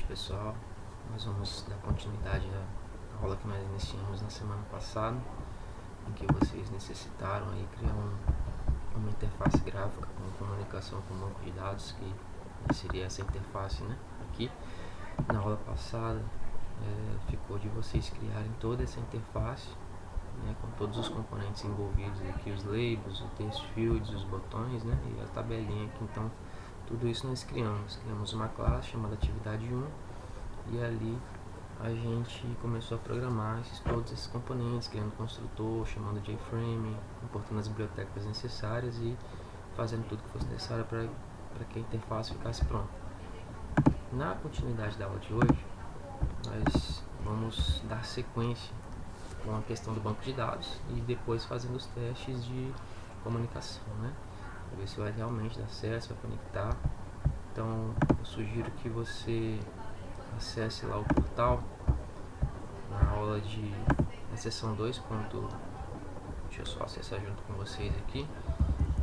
noite, pessoal. Nós vamos dar continuidade à aula que nós iniciamos na semana passada, em que vocês necessitaram aí criar uma interface gráfica com comunicação com o banco de dados, que seria essa interface, né? Aqui na aula passada ficou de vocês criarem toda essa interface, né, com todos os componentes envolvidos aqui, os labels, os text fields, os botões, né, e a tabelinha aqui. Então tudo isso nós criamos uma classe chamada atividade 1, e ali a gente começou a programar todos esses componentes, criando construtor, chamando JFrame, importando as bibliotecas necessárias e fazendo tudo que fosse necessário para que a interface ficasse pronta. Na continuidade da aula de hoje, nós vamos dar sequência com a questão do banco de dados e depois fazendo os testes de comunicação, né? Para ver se vai realmente dar certo, vai conectar. Então eu sugiro que você acesse lá o portal na aula na seção 2. Deixa eu só acessar junto com vocês aqui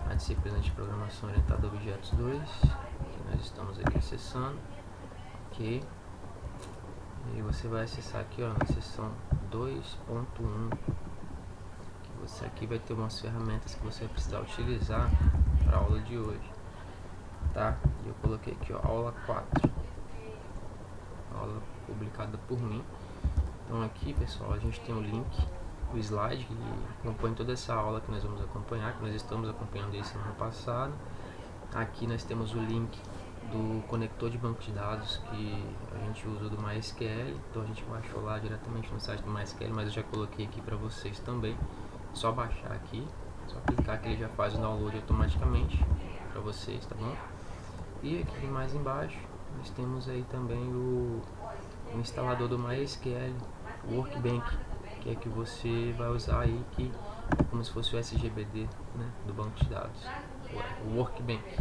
a disciplina de programação orientada a objetos 2, que nós estamos aqui acessando, ok? E você vai acessar aqui, ó, na seção 2.1, que você aqui vai ter umas ferramentas que você vai precisar utilizar para a aula de hoje, tá? E eu coloquei aqui, ó, aula 4, aula publicada por mim. Então aqui, pessoal, a gente tem o link, o slide que acompanha toda essa aula que nós vamos acompanhar, que nós estamos acompanhando desde semana passada. Aqui nós temos o link do conector de banco de dados que a gente usa do MySQL, então a gente baixou lá diretamente no site do MySQL, mas eu já coloquei aqui para vocês também. Só baixar aqui, só clicar que ele já faz o download automaticamente para vocês, tá bom? E aqui mais embaixo nós temos aí também o instalador do MySQL, o Workbench, que é que você vai usar aí, que é como se fosse o SGBD, né, do banco de dados, o Workbench.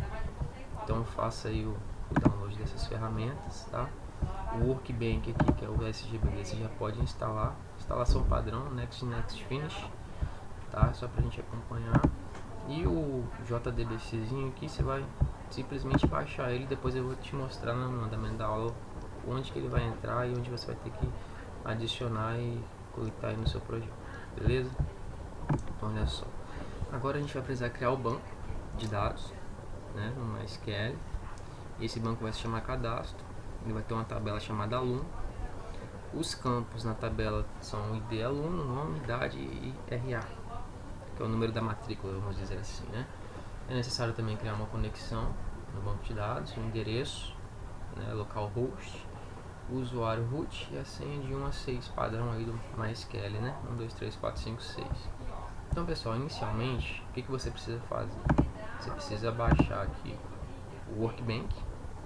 Então faça aí o download dessas ferramentas, tá? O Workbench aqui, que é o SGBD, você já pode instalar, instalação padrão, Next Finish, tá? Só pra gente acompanhar. E o JDBCzinho aqui, você vai simplesmente baixar ele, depois eu vou te mostrar no andamento da aula onde que ele vai entrar e onde você vai ter que adicionar e colocar aí no seu projeto, beleza? Então olha só, agora a gente vai precisar criar o banco de dados, né, no MySQL. Esse banco vai se chamar cadastro, ele vai ter uma tabela chamada aluno. Os campos na tabela são ID aluno, nome, idade e RA, que é o número da matrícula, vamos dizer assim, né? É necessário também criar uma conexão no banco de dados, o endereço, né, localhost, o usuário root e a senha de 1 a 6, padrão aí do MySQL, né? 1, 2, 3, 4, 5, 6. Então, pessoal, inicialmente, o que você precisa fazer? Você precisa baixar aqui o Workbench,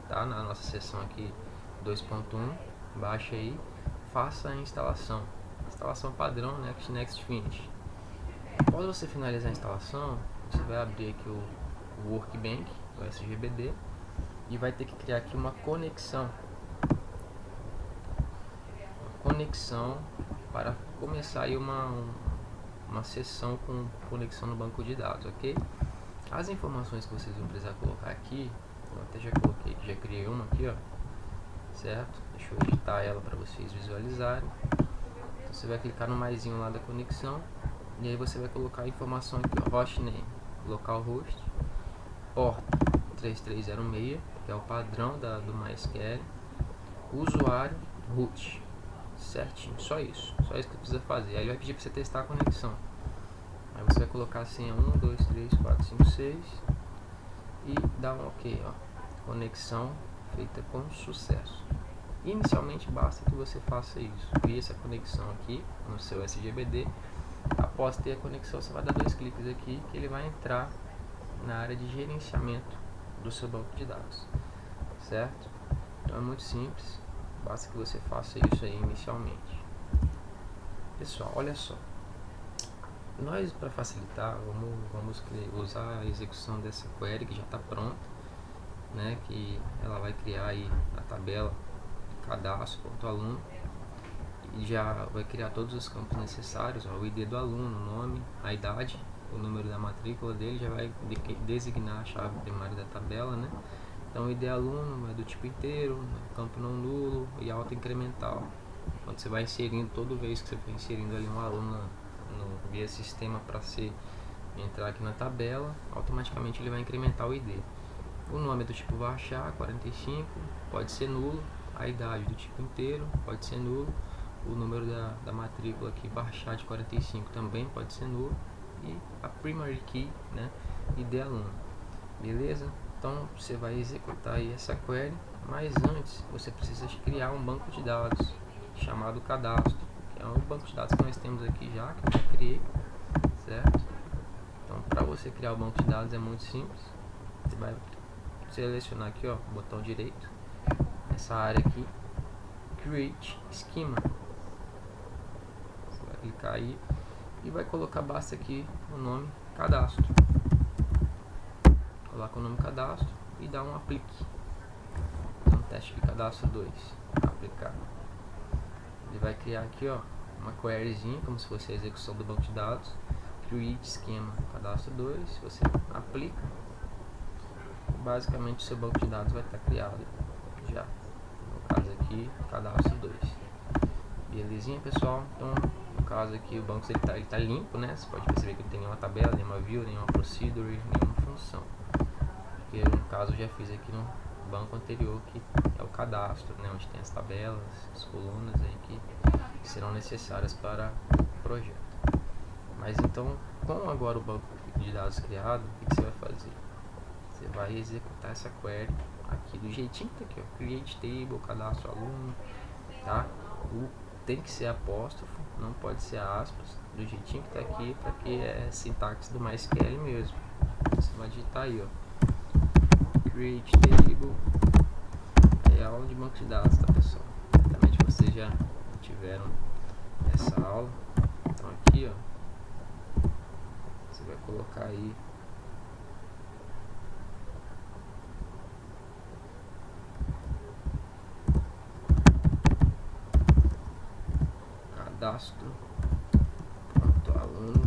tá? Na nossa seção aqui 2.1, baixa aí, faça a instalação padrão, Next Finish. Após você finalizar a instalação, você vai abrir aqui o Workbench, o SGBD, e vai ter que criar aqui uma conexão para começar aí uma sessão com conexão no banco de dados, ok? As informações que vocês vão precisar colocar aqui, eu até já coloquei, já criei uma aqui, ó, certo? Deixa eu editar ela para vocês visualizarem. Então você vai clicar no maisinho lá da conexão e aí você vai colocar a informação aqui, ó, hostname, localhost, porta 3306, que é o padrão do MySQL, usuário root, certinho, só isso que precisa fazer. Aí ele vai pedir para você testar a conexão. Aí você vai colocar a senha 1, 2, 3, 4, 5, 6 e dá um ok, ó. Conexão feita com sucesso. Inicialmente basta que você faça isso, crie essa conexão aqui no seu SGBD. Após ter a conexão, você vai dar 2 cliques aqui que ele vai entrar na área de gerenciamento do seu banco de dados, certo? Então é muito simples, basta que você faça isso aí inicialmente. Pessoal, olha só, nós, para facilitar, vamos usar a execução dessa query que já está pronta, né, que ela vai criar aí a tabela cadastro.aluno e já vai criar todos os campos necessários, ó, o ID do aluno, o nome, a idade, o número da matrícula dele, já vai designar a chave primária da tabela, né, Então, ID aluno é do tipo inteiro, campo não nulo e auto incremental. Quando você vai inserindo, toda vez que você for inserindo ali um aluno no via sistema para entrar aqui na tabela, automaticamente ele vai incrementar o ID. O nome é do tipo varchar, 45, pode ser nulo. A idade do tipo inteiro, pode ser nulo. O número da matrícula aqui, varchar de 45, também pode ser nulo. E a primary key, né, ID aluno. Beleza? Então você vai executar aí essa query, mas antes você precisa criar um banco de dados chamado cadastro, que é um banco de dados que nós temos aqui já, que eu já criei, certo? Então, para você criar o banco de dados é muito simples. Você vai selecionar aqui, ó, o botão direito, essa área aqui, Create Schema. Você vai clicar aí e vai colocar, basta aqui o nome cadastro. Coloca o nome cadastro e dá um aplique. Dá um teste de cadastro 2. Aplicar. Ele vai criar aqui, ó, uma queryzinha, como se fosse a execução do banco de dados. Create Schema cadastro 2. Você aplica. Basicamente o seu banco de dados vai estar criado já. No caso aqui, cadastro 2. Belezinha, pessoal? Então, no caso aqui, o banco ele tá limpo, né? Você pode perceber que não tem nenhuma tabela, nenhuma view, nenhuma procedure, nenhuma função. Porque no caso eu já fiz aqui no banco anterior, que é o cadastro, né? Onde tem as tabelas, as colunas aí que serão necessárias para o projeto. Mas então, com agora o banco de dados criado, o que você vai fazer? Você vai executar essa query aqui do jeitinho que tá aqui, ó, create table, cadastro aluno, tá? Tem que ser apóstrofo, não pode ser aspas, do jeitinho que tá aqui, para que é sintaxe do MySQL mesmo. Você vai digitar aí, ó, create table, é aula de banco de dados, tá, pessoal? Certamente vocês já tiveram essa aula. Então aqui, ó, você vai colocar aí cadastro ponto aluno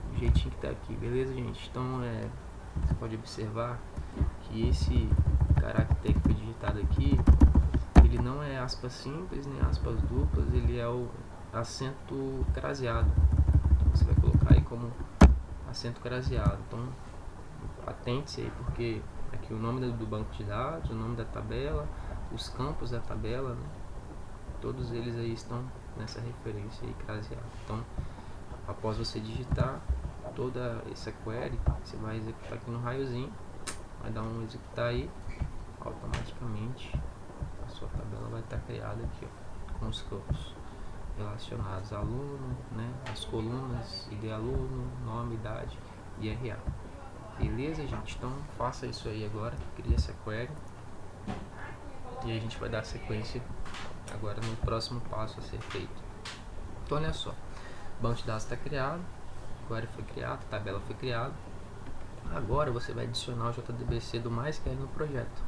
do jeitinho que tá aqui, beleza, gente? Então você pode observar que esse caractere que foi digitado aqui, ele não é aspas simples nem aspas duplas, ele é o acento craseado. Então você vai colocar aí como acento craseado. Então atente-se aí, porque aqui o nome do banco de dados, o nome da tabela, os campos da tabela, né? Todos eles aí estão nessa referência aí craseado. Então, após você digitar toda essa query, você vai executar aqui no raiozinho, vai dar um executar aí, automaticamente a sua tabela vai estar criada aqui, ó, com os campos relacionados aluno, né, as colunas, ID aluno, nome, idade e RA. Beleza, gente? Então faça isso aí agora, cria essa query e a gente vai dar sequência agora no próximo passo a ser feito. Então olha só, o banco de dados está criado, a query foi criada, a tabela foi criada. Agora você vai adicionar o JDBC do MySQL no projeto.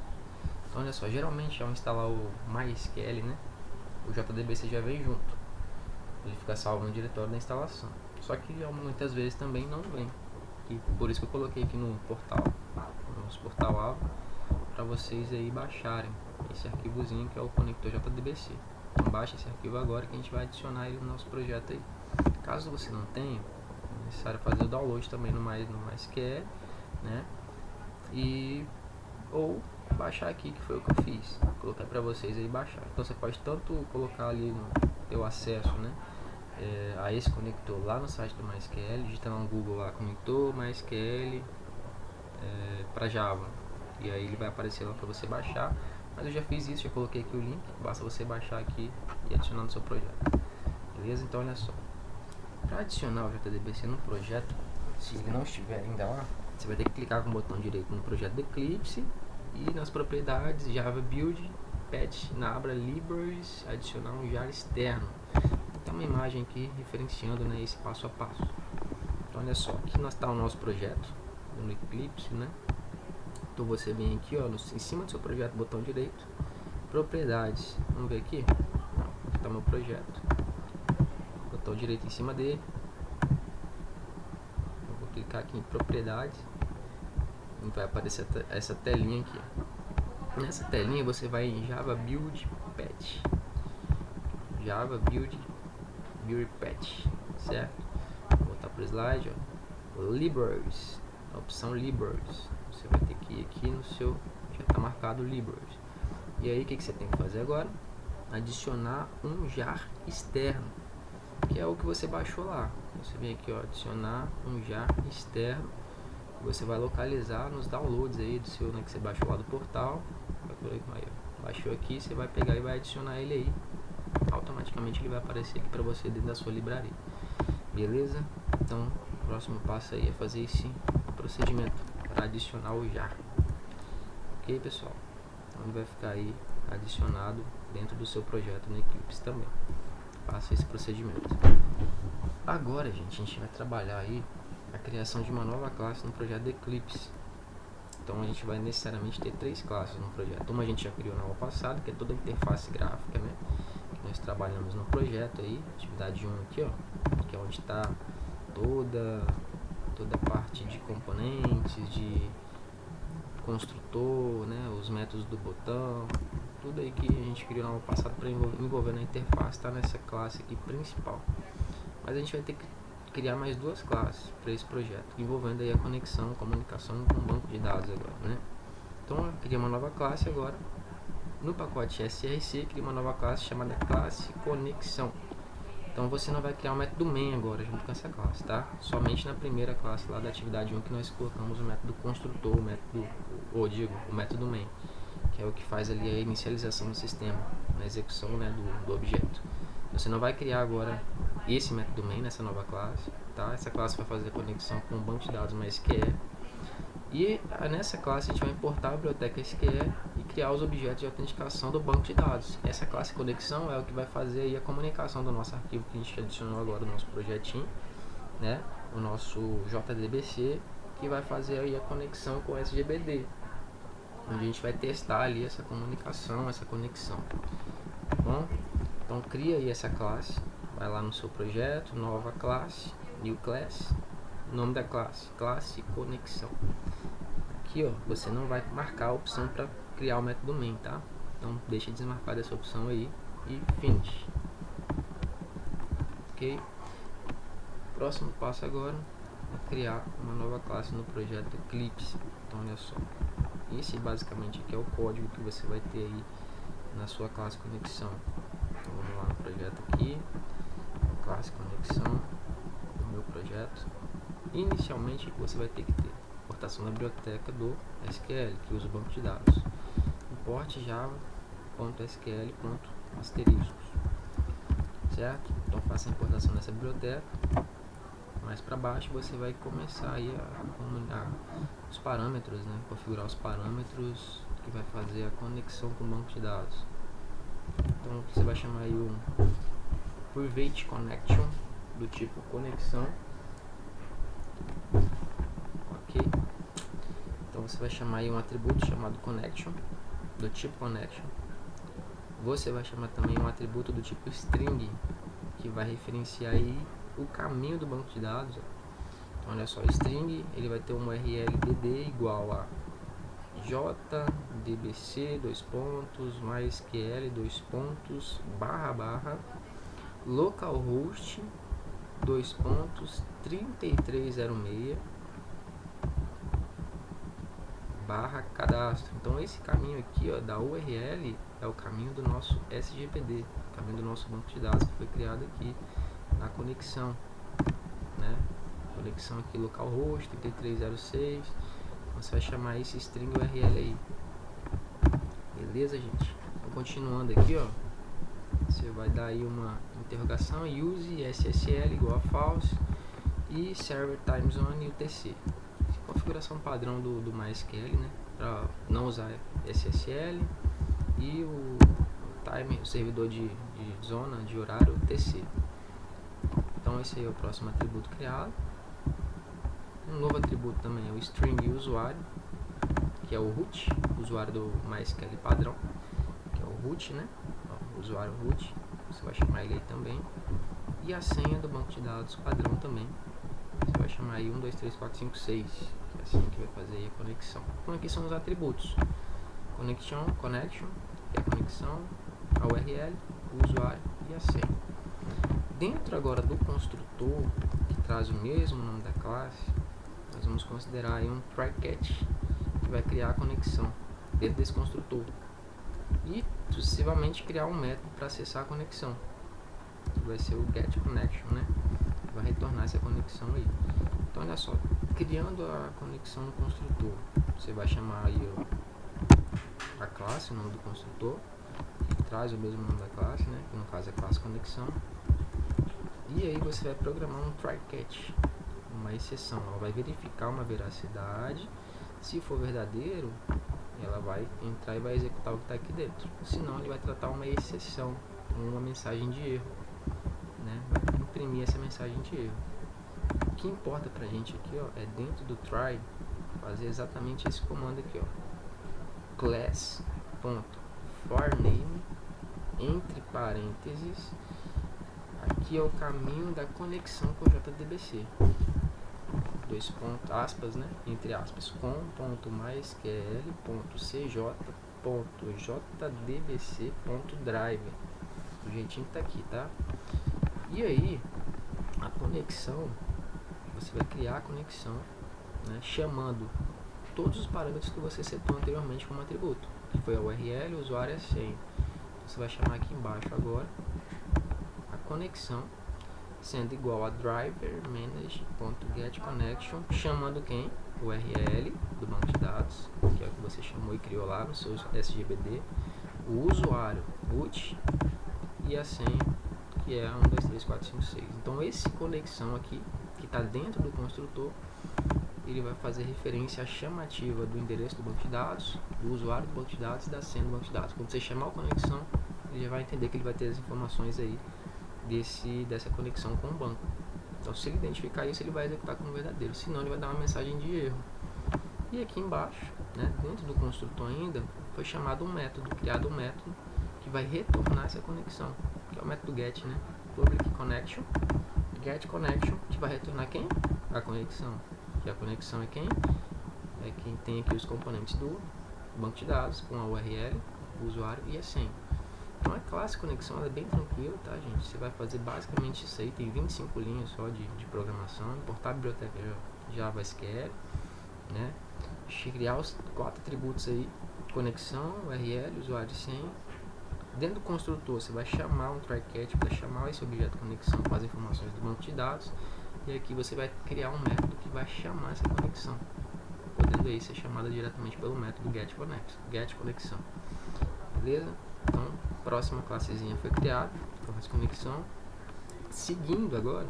Então olha só, geralmente ao instalar o MySQL, né, o JDBC já vem junto, ele fica salvo no diretório da instalação. Só que muitas vezes também não vem, e por isso que eu coloquei aqui no portal, no nosso portal AVA, para vocês aí baixarem esse arquivozinho que é o conector JDBC. Então baixa esse arquivo agora que a gente vai adicionar ele no nosso projeto aí. Caso você não tenha, é necessário fazer o download também no MySQL, né? Ou baixar aqui, que foi o que eu fiz, colocar para vocês aí baixar. Então você pode tanto colocar ali no teu acesso, né, a esse conector lá no site do MySQL, digita no Google lá conector MySQL para Java, e aí ele vai aparecer lá para você baixar. Mas eu já fiz isso, já coloquei aqui o link, basta você baixar aqui e adicionar no seu projeto. Beleza? Então olha só, para adicionar o JDBC no projeto, se ele não estiver ainda lá, você vai ter que clicar com o botão direito no projeto do Eclipse e nas propriedades Java Build, Patch, na aba Libraries, adicionar um jar externo. Então uma imagem aqui referenciando, né, esse passo a passo. Então olha só, aqui nós está o nosso projeto no Eclipse, né? Então você vem aqui, ó, em cima do seu projeto, botão direito, propriedades. Vamos ver aqui. Aqui está meu projeto. Botão direito em cima dele. Eu vou clicar aqui em propriedades e vai aparecer essa telinha aqui. Nessa telinha você vai em Java Build Patch. Java Build Patch, certo? Vou voltar para o slide, ó. Libraries, a opção Libraries. Você vai ter que ir aqui no seu, já está marcado Libraries. E aí o que você tem que fazer agora? Adicionar um jar externo, que é o que você baixou lá. Você vem aqui, ó, adicionar um jar externo. Você vai localizar nos downloads aí do seu, né, que você baixou lá do portal. Aí, baixou aqui, você vai pegar e vai adicionar ele aí. Automaticamente ele vai aparecer aqui para você dentro da sua livraria. Beleza? Então, o próximo passo aí é fazer esse procedimento para adicionar o jar. Ok, pessoal? Então ele vai ficar aí adicionado dentro do seu projeto no Eclipse também. Faça esse procedimento. Agora, gente, a gente vai trabalhar aí a criação de uma nova classe no projeto do Eclipse. Então a gente vai necessariamente ter 3 classes no projeto. Uma a gente já criou no ano passado, que é toda a interface gráfica, né? Que nós trabalhamos no projeto aí, atividade 1 aqui, ó, que é onde está toda a parte de componentes, de construtor, né? Os métodos do botão, tudo aí que a gente criou no ano passado para envolver na interface, está nessa classe aqui principal. Mas a gente vai ter que criar mais 2 classes para esse projeto, envolvendo aí a conexão, comunicação com o banco de dados agora, né? Então eu criei uma nova classe agora. No pacote SRC, cria uma nova classe chamada classe conexão. Então você não vai criar o método main agora junto com essa classe, tá? Somente na primeira classe lá da atividade 1 que nós colocamos o método construtor, o método main, que é o que faz ali a inicialização do sistema, na execução, né, do objeto. Você não vai criar agora esse método main nessa nova classe, tá? Essa classe vai fazer a conexão com o banco de dados MySQL. E nessa classe a gente vai importar a biblioteca SQL e criar os objetos de autenticação do banco de dados. Essa classe conexão é o que vai fazer aí a comunicação do nosso arquivo que a gente adicionou agora no nosso projetinho, né? O nosso JDBC, que vai fazer aí a conexão com o SGBD, onde a gente vai testar ali essa comunicação, essa conexão, tá bom? Então cria aí essa classe, vai lá no seu projeto, nova classe, new class, nome da classe, classe conexão. Aqui, ó, você não vai marcar a opção para criar o método main, tá? Então deixa desmarcada essa opção aí e finish. Ok? Próximo passo agora é criar uma nova classe no projeto Eclipse. Então olha só, esse basicamente aqui é o código que você vai ter aí na sua classe conexão. Então vamos lá no projeto aqui, classe conexão, no meu projeto. Inicialmente você vai ter que ter importação da biblioteca do SQL, que usa o banco de dados. Importe java.sql.asteriscos, certo? Então faça a importação dessa biblioteca. Mais para baixo você vai começar aí a os parâmetros, né? Configurar os parâmetros que vai fazer a conexão com o banco de dados. Então você vai chamar aí um private connection do tipo conexão. Ok? Então você vai chamar aí um atributo chamado connection, do tipo connection. Você vai chamar também um atributo do tipo string, que vai referenciar aí o caminho do banco de dados. Então olha só, string, ele vai ter um URL dd igual a jdbc mysql localhost 3306 cadastro. Então esse caminho aqui, ó, da URL é o caminho do nosso SGPD, o caminho do nosso banco de dados que foi criado aqui na conexão, né? Conexão aqui localhost 3306. Você vai chamar esse string URL aí. Beleza, gente? Então, continuando aqui, ó, você vai dar aí uma interrogação use SSL igual a false e server time zone UTC. Configuração padrão do MySQL, né? Para não usar SSL e o timer, o servidor de zona de horário UTC. Então esse aí é o próximo atributo criado. Um novo atributo também é o string usuário, que é o root, usuário do MySQL padrão, que é o root, né? O usuário root, você vai chamar ele aí também. E a senha do banco de dados padrão também, você vai chamar aí 1, 2, 3, 4, 5, 6, que é assim que vai fazer aí a conexão. Então aqui são os atributos: connection, que é a conexão, a URL, o usuário e a senha. Dentro agora do construtor, que traz o mesmo nome da classe, nós vamos considerar aí um try-catch, que vai criar a conexão dentro desse construtor e sucessivamente criar um método para acessar a conexão, que vai ser o getConnection, né? Vai retornar essa conexão aí. Então olha só, criando a conexão no construtor, você vai chamar aí a classe, o nome do construtor, que traz o mesmo nome da classe, né? Que no caso é classe conexão. E aí você vai programar um try-catch, uma exceção. Ela vai verificar uma veracidade. Se for verdadeiro, ela vai entrar e vai executar o que está aqui dentro. Senão ele vai tratar uma exceção, uma mensagem de erro, né? Vai imprimir essa mensagem de erro. O que importa pra gente aqui, ó, é dentro do try fazer exatamente esse comando aqui, ó, class.forName, entre parênteses, aqui é o caminho da conexão com o JDBC, dois pontos, aspas, né, entre aspas, com.mysql.cj.jdbc.drive, do jeitinho que tá aqui, tá? E aí, a conexão, você vai criar a conexão, né, chamando todos os parâmetros que você setou anteriormente como atributo, que foi a URL, o usuário e a senha. Então, você vai chamar aqui embaixo agora a conexão, sendo igual a driver manage.getConnection, chamando quem? O URL do banco de dados, que é o que você chamou e criou lá no seu SGBD, o usuário root e a senha, que é 1, 2, 3, 4, 5, 6. Então esse conexão aqui, que está dentro do construtor, ele vai fazer referência à chamativa do endereço do banco de dados, do usuário do banco de dados e da senha do banco de dados. Quando você chamar a conexão, ele já vai entender que ele vai ter as informações aí dessa conexão com o banco. Então se ele identificar isso, ele vai executar como verdadeiro, senão ele vai dar uma mensagem de erro. E aqui embaixo, né, dentro do construtor ainda, foi chamado um método, criado um método que vai retornar essa conexão, que é o método get, né? Public connection, get connection, que vai retornar quem? A conexão. Que a conexão é quem? É quem tem aqui os componentes do banco de dados, com a URL, o usuário e a senha. Então a classe conexão ela é bem tranquila, tá, gente? Você vai fazer basicamente isso aí, tem 25 linhas só de programação, importar a biblioteca JavaSQL, né? Criar os 4 atributos aí, conexão, URL, usuário e senha. Dentro do construtor você vai chamar um try-catch para chamar esse objeto conexão com as informações do banco de dados, e aqui você vai criar um método que vai chamar essa conexão, podendo aí ser chamada diretamente pelo método getConnection. Beleza? Então, próxima classezinha foi criada, classe conexão. Seguindo agora,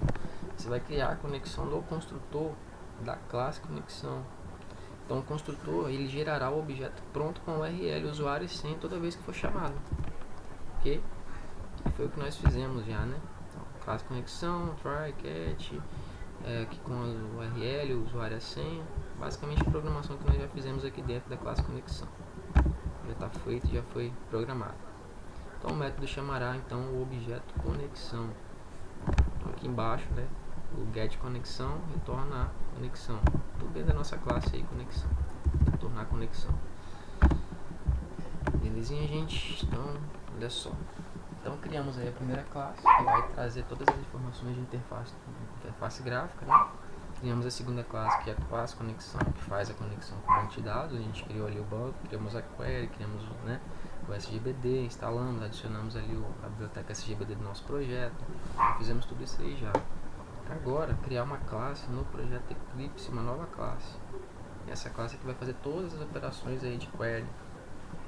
você vai criar a conexão do construtor da classe conexão. Então, o construtor ele gerará o objeto pronto com URL, usuário e senha toda vez que for chamado. Ok? Foi o que nós fizemos já, né? Então, classe conexão, try, catch, aqui com o URL, o usuário e a senha. Basicamente a programação que nós já fizemos aqui dentro da classe conexão. Já está feito, já foi programado. Então o método chamará então o objeto conexão. Então, aqui embaixo, né, o getConnection retorna a conexão. Tudo dentro da nossa classe aí, conexão. Retornar a conexão. Belezinha, gente? Então, olha só. Então criamos aí a primeira classe, que vai trazer todas as informações de interface gráfica, né? Criamos a segunda classe, que é a classe conexão, que faz a conexão com o banco de dados. A gente criou ali o banco, criamos a query, criamos, né, o SGBD, instalamos, adicionamos ali a biblioteca SGBD do nosso projeto. Fizemos tudo isso aí já. Agora, criar uma classe no projeto Eclipse, uma nova classe. E essa classe aqui vai fazer todas as operações aí de query,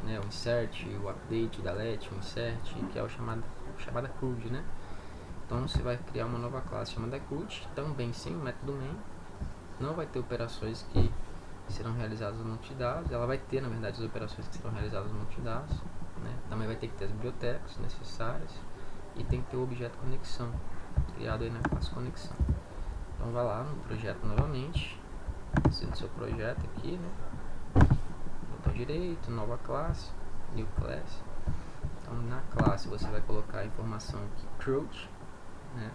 né, o insert, o update, o delete, o insert, que é o chamada CRUD, né? Então você vai criar uma nova classe chamada CRUD, também sem o método main. Não vai ter operações que serão realizadas no banco de dados. Ela vai ter, na verdade, as operações que serão realizadas no banco de dados, né? Também vai ter que ter as bibliotecas necessárias e tem que ter o objeto conexão. criado aí na classe conexão. Então vai lá no projeto novamente, no seu projeto aqui, né? Botão direito, nova classe, new class. Então na classe você vai colocar a informação aqui, CRUD, né?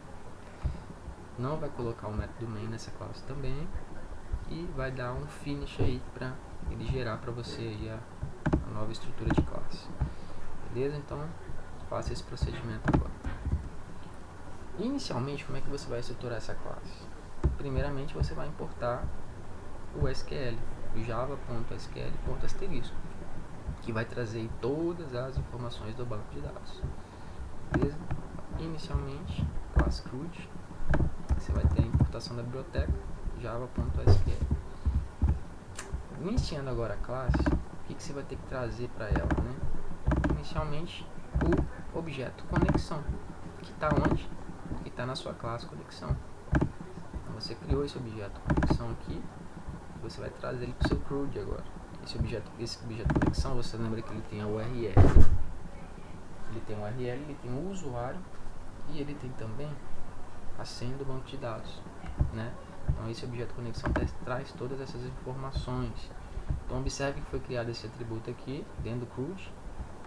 Não vai colocar o método main nessa classe também, e vai dar um finish aí para ele gerar para você aí a nova estrutura de classe. Beleza? Então faça esse procedimento agora. Inicialmente, como é que você vai estruturar essa classe? Primeiramente você vai importar o SQL, o java.sql.asterisco, que vai trazer todas as informações do banco de dados. Beleza? Inicialmente, classe CRUD, você vai ter a importação da biblioteca java.sql. Iniciando agora a classe, o que você vai ter que trazer para ela, né? Inicialmente, o objeto conexão, que está onde? Que está na sua classe conexão. Então, você criou esse objeto conexão aqui, você vai trazer ele para o seu CRUD agora. Esse objeto conexão, você lembra que ele tem a URL, ele tem um URL, ele tem um usuário e ele tem também a senha do banco de dados, né? Então esse objeto conexão traz todas essas informações. Então observe que foi criado esse atributo aqui dentro do CRUD,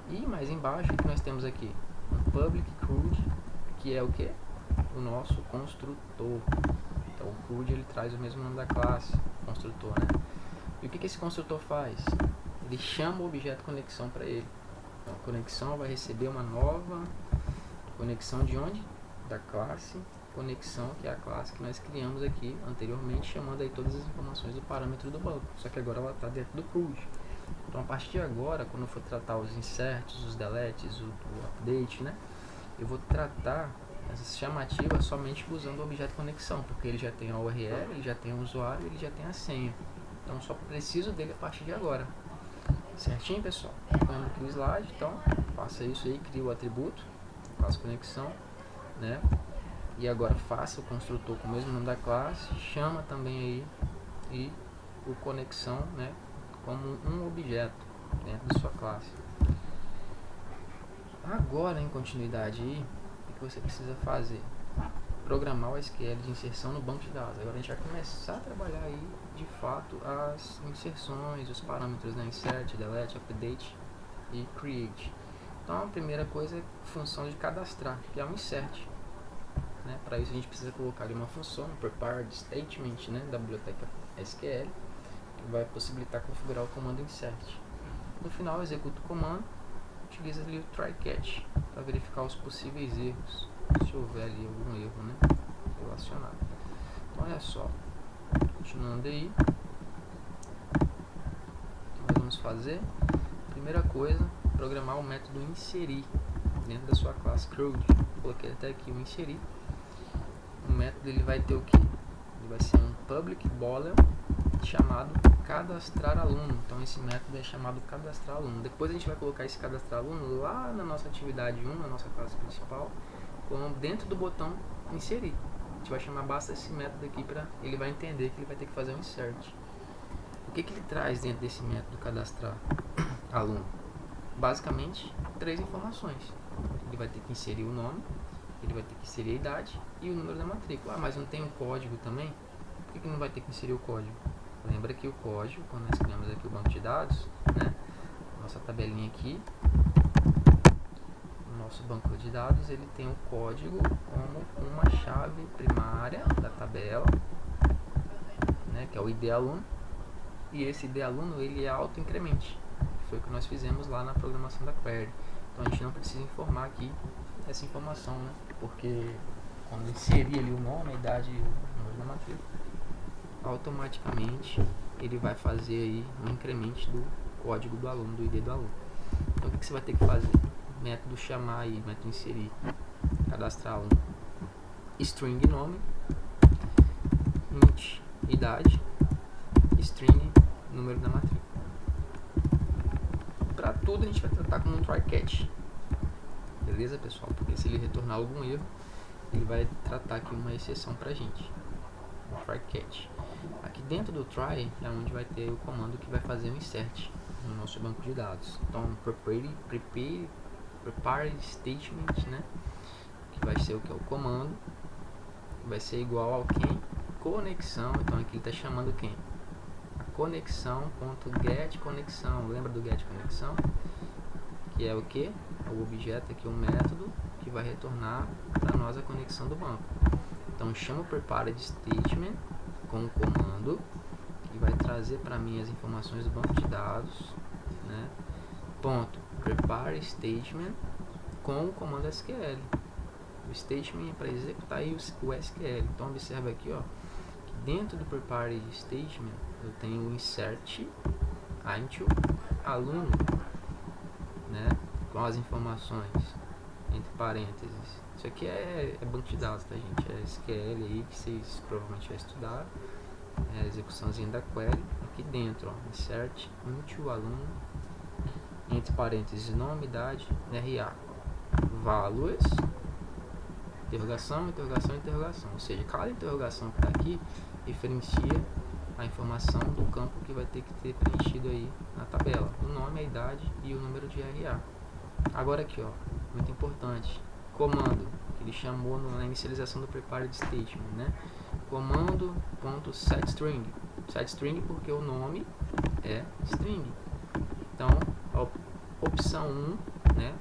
e mais embaixo que nós temos aqui um public CRUD, que é o que? O nosso construtor. Então o CRUD ele traz o mesmo nome da classe, construtor, né? E o que esse construtor faz? Ele chama o objeto conexão para ele. Então a conexão vai receber uma nova conexão de onde? Da classe conexão, que é a classe que nós criamos aqui anteriormente, chamando aí todas as informações do parâmetro do banco. Só que agora ela está dentro do CRUD. Então a partir de agora, quando eu for tratar os inserts, os deletes, o update, né? Eu vou tratar essas chamativas somente usando o objeto conexão, porque ele já tem a URL, ele já tem o usuário, ele já tem a senha. Então só preciso dele a partir de agora. Certinho, pessoal? Ficando aqui o slide, então faça isso aí, cria o atributo, classe conexão, né? E agora faça o construtor com o mesmo nome da classe, chama também aí e o conexão, né, como um objeto dentro da sua classe. Agora, em continuidade aí, o que você precisa fazer? Programar o SQL de inserção no banco de dados. Agora a gente vai começar a trabalhar aí, de fato, as inserções, os parâmetros, né, insert, delete, update e create. Então a primeira coisa é a função de cadastrar, que é um insert. Né? Para isso a gente precisa colocar ali uma função, um prepared statement, né, da biblioteca SQL, que vai possibilitar configurar o comando insert. No final, executa o comando, utiliza ali o try catch para verificar os possíveis erros, se houver ali algum erro, né, relacionado. Então olha só, continuando aí, nós vamos fazer, primeira coisa, programar o método inserir dentro da sua classe CRUD. Coloquei até aqui o inserir. O método ele vai ter o que? Ele vai ser um public boolean chamado cadastrar aluno. Então esse método é chamado cadastrar aluno. Depois a gente vai colocar esse cadastrar aluno lá na nossa atividade 1, na nossa classe principal, como dentro do botão inserir. A gente vai chamar basta esse método aqui para ele vai entender que ele vai ter que fazer um insert. O que ele traz dentro desse método cadastrar aluno? Basicamente 3 informações. Ele vai ter que inserir o nome, ele vai ter que inserir a idade e o número da matrícula. Ah, mas não tem um código também? Por que não vai ter que inserir o código? Lembra que o código, quando nós criamos aqui o banco de dados, né, nossa tabelinha aqui, o nosso banco de dados, ele tem o código como uma chave primária da tabela, né, que é o ID aluno, e esse ID aluno ele é auto-incremente. Foi o que nós fizemos lá na programação da query. Então a gente não precisa informar aqui essa informação, né? Porque quando inserir ali o nome, a idade e o número da matrícula, automaticamente ele vai fazer aí um incremento do código do aluno, do ID do aluno. Então o que você vai ter que fazer? Método chamar aí, método inserir, cadastrar aluno, string nome, int idade, string número da matrícula. Para tudo a gente vai tratar como um try catch. Beleza, pessoal? Porque se ele retornar algum erro, ele vai tratar aqui uma exceção pra gente. Um try catch. Aqui dentro do try é onde vai ter o comando que vai fazer o insert no nosso banco de dados. Então, prepare statement, né? Que vai ser o que? O comando vai ser igual ao quem? Conexão. Então aqui ele está chamando quem? A conexão.get conexão. Lembra do get conexão? Que é o que? O objeto aqui, o método que vai retornar para nós a conexão do banco. Então chama o prepared statement com o comando que vai trazer para mim as informações do banco de dados, né? Ponto prepare statement com o comando SQL. O statement é para executar aí o SQL. Então observa aqui, ó, que dentro do prepare statement eu tenho o insert into aluno, né, com as informações entre parênteses. Isso aqui é banco de dados, tá, gente? É SQL aí que vocês provavelmente já estudaram. É a execuçãozinha da query. Aqui dentro, ó, insert into aluno, entre parênteses, nome, idade, RA, values, interrogação, interrogação, interrogação. Ou seja, cada interrogação que está aqui referencia a informação do campo que vai ter que ter preenchido aí na tabela. O nome, a idade e o número de RA. Agora aqui, ó, muito importante, comando, que ele chamou na inicialização do prepared statement, né? Comando.setString. SetString porque o nome é string. Então, a opção 1, né?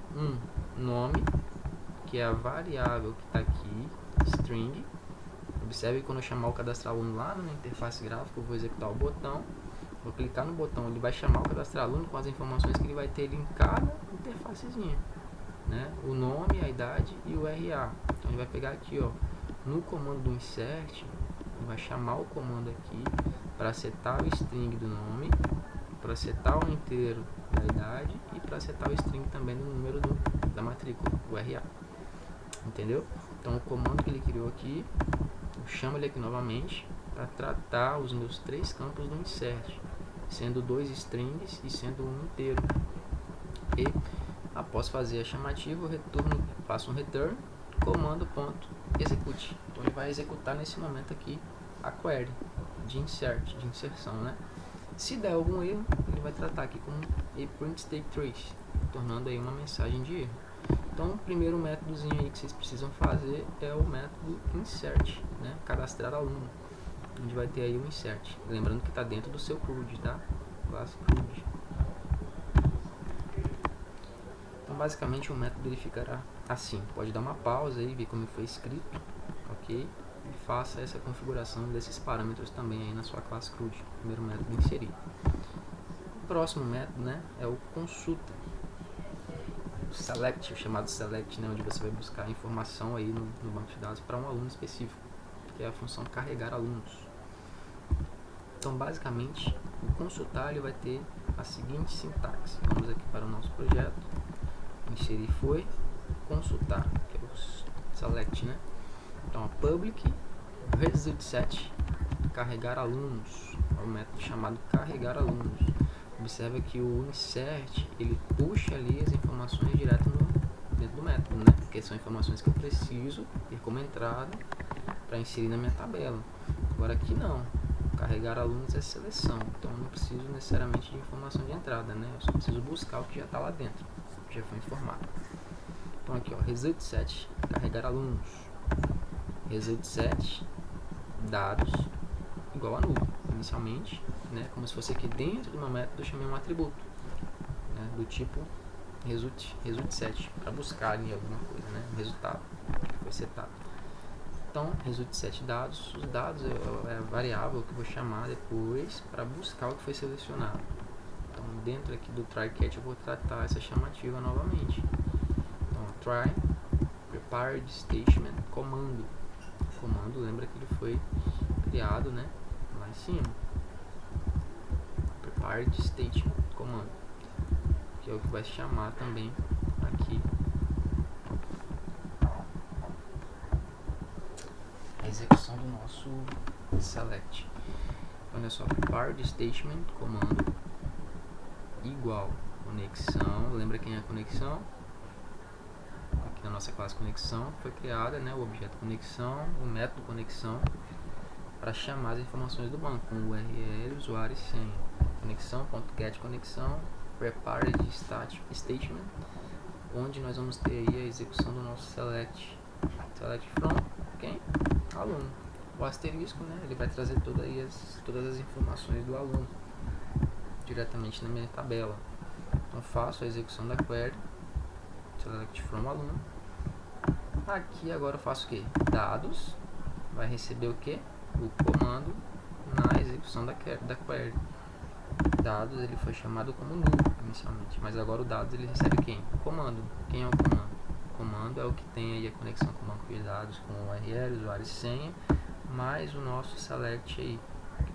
Nome, que é a variável que está aqui, string. Observe que quando eu chamar o cadastrar aluno lá na interface gráfica, eu vou executar o botão. Vou clicar no botão, ele vai chamar o cadastrar aluno com as informações que ele vai ter em cada interfacezinha, né? O nome, a idade e o RA. Então ele vai pegar aqui, ó, no comando do insert, ele vai chamar o comando aqui para setar o string do nome, para setar o inteiro da idade e para setar o string também do número da matrícula, o RA. Entendeu? Então o comando que ele criou aqui, eu chamo ele aqui novamente para tratar os meus 3 campos do insert, sendo 2 strings e sendo um inteiro. E após fazer a chamativa, eu retorno, faço um return, comando.execute. Então ele vai executar nesse momento aqui a query de insert, de inserção, né? Se der algum erro, ele vai tratar aqui como print state trace, tornando aí uma mensagem de erro. Então o primeiro métodozinho aí que vocês precisam fazer é o método insert, né? Cadastrar aluno, onde vai ter aí o insert. Lembrando que está dentro do seu CRUD, tá? Classe CRUD. Então basicamente o método ele ficará assim. Pode dar uma pausa aí, ver como foi escrito, ok? E faça essa configuração desses parâmetros também aí na sua classe CRUD. Primeiro método inserir. O próximo método, né, é o consulta. O select, o chamado select, né, onde você vai buscar informação aí no banco de dados para um aluno específico, que é a função carregar alunos. Então basicamente o consultar ele vai ter a seguinte sintaxe. Vamos aqui para o nosso projeto. Inserir foi, consultar, que é o select, né? Então a public result set carregar alunos, é um método chamado carregar alunos. Observa que o insert ele puxa ali as informações direto dentro do método, né? Porque são informações que eu preciso ter como entrada para inserir na minha tabela. Agora aqui não, carregar alunos é seleção, então eu não preciso necessariamente de informação de entrada, né? Eu só preciso buscar o que já está lá dentro, que já foi informado. Então aqui, ó, result set carregar alunos, result set dados igual a null. Inicialmente, né, como se fosse aqui dentro do meu método, eu chamei um atributo, né, do tipo result set, para buscar ali alguma coisa, né, um resultado que foi setado. Então, result set dados, os dados é a variável que eu vou chamar depois para buscar o que foi selecionado. Então, dentro aqui do try catch eu vou tratar essa chamativa novamente. Então, try prepared statement comando, lembra que ele foi criado, né, lá em cima. Prepared statement comando, que é o que vai chamar também aqui a execução do nosso select. Olha só, prepared statement comando igual conexão. Lembra quem é a conexão? Aqui na nossa classe conexão foi criada, né, o objeto conexão, o método conexão, para chamar as informações do banco, com o URL, usuário e senha. Conexão.get conexão, prepared statement, onde nós vamos ter aí a execução do nosso select select from quem? Aluno. O asterisco, né, ele vai trazer todas as informações do aluno diretamente na minha tabela. Então faço a execução da query, select from aluno. Aqui agora eu faço o que? Dados, vai receber o que? O comando na execução da query. Dados ele foi chamado como null inicialmente, mas agora o dados ele recebe quem? O comando. Quem é o comando? O comando é o que tem aí a conexão com o banco de dados, com o URL, usuário e senha, mais o nosso select aí,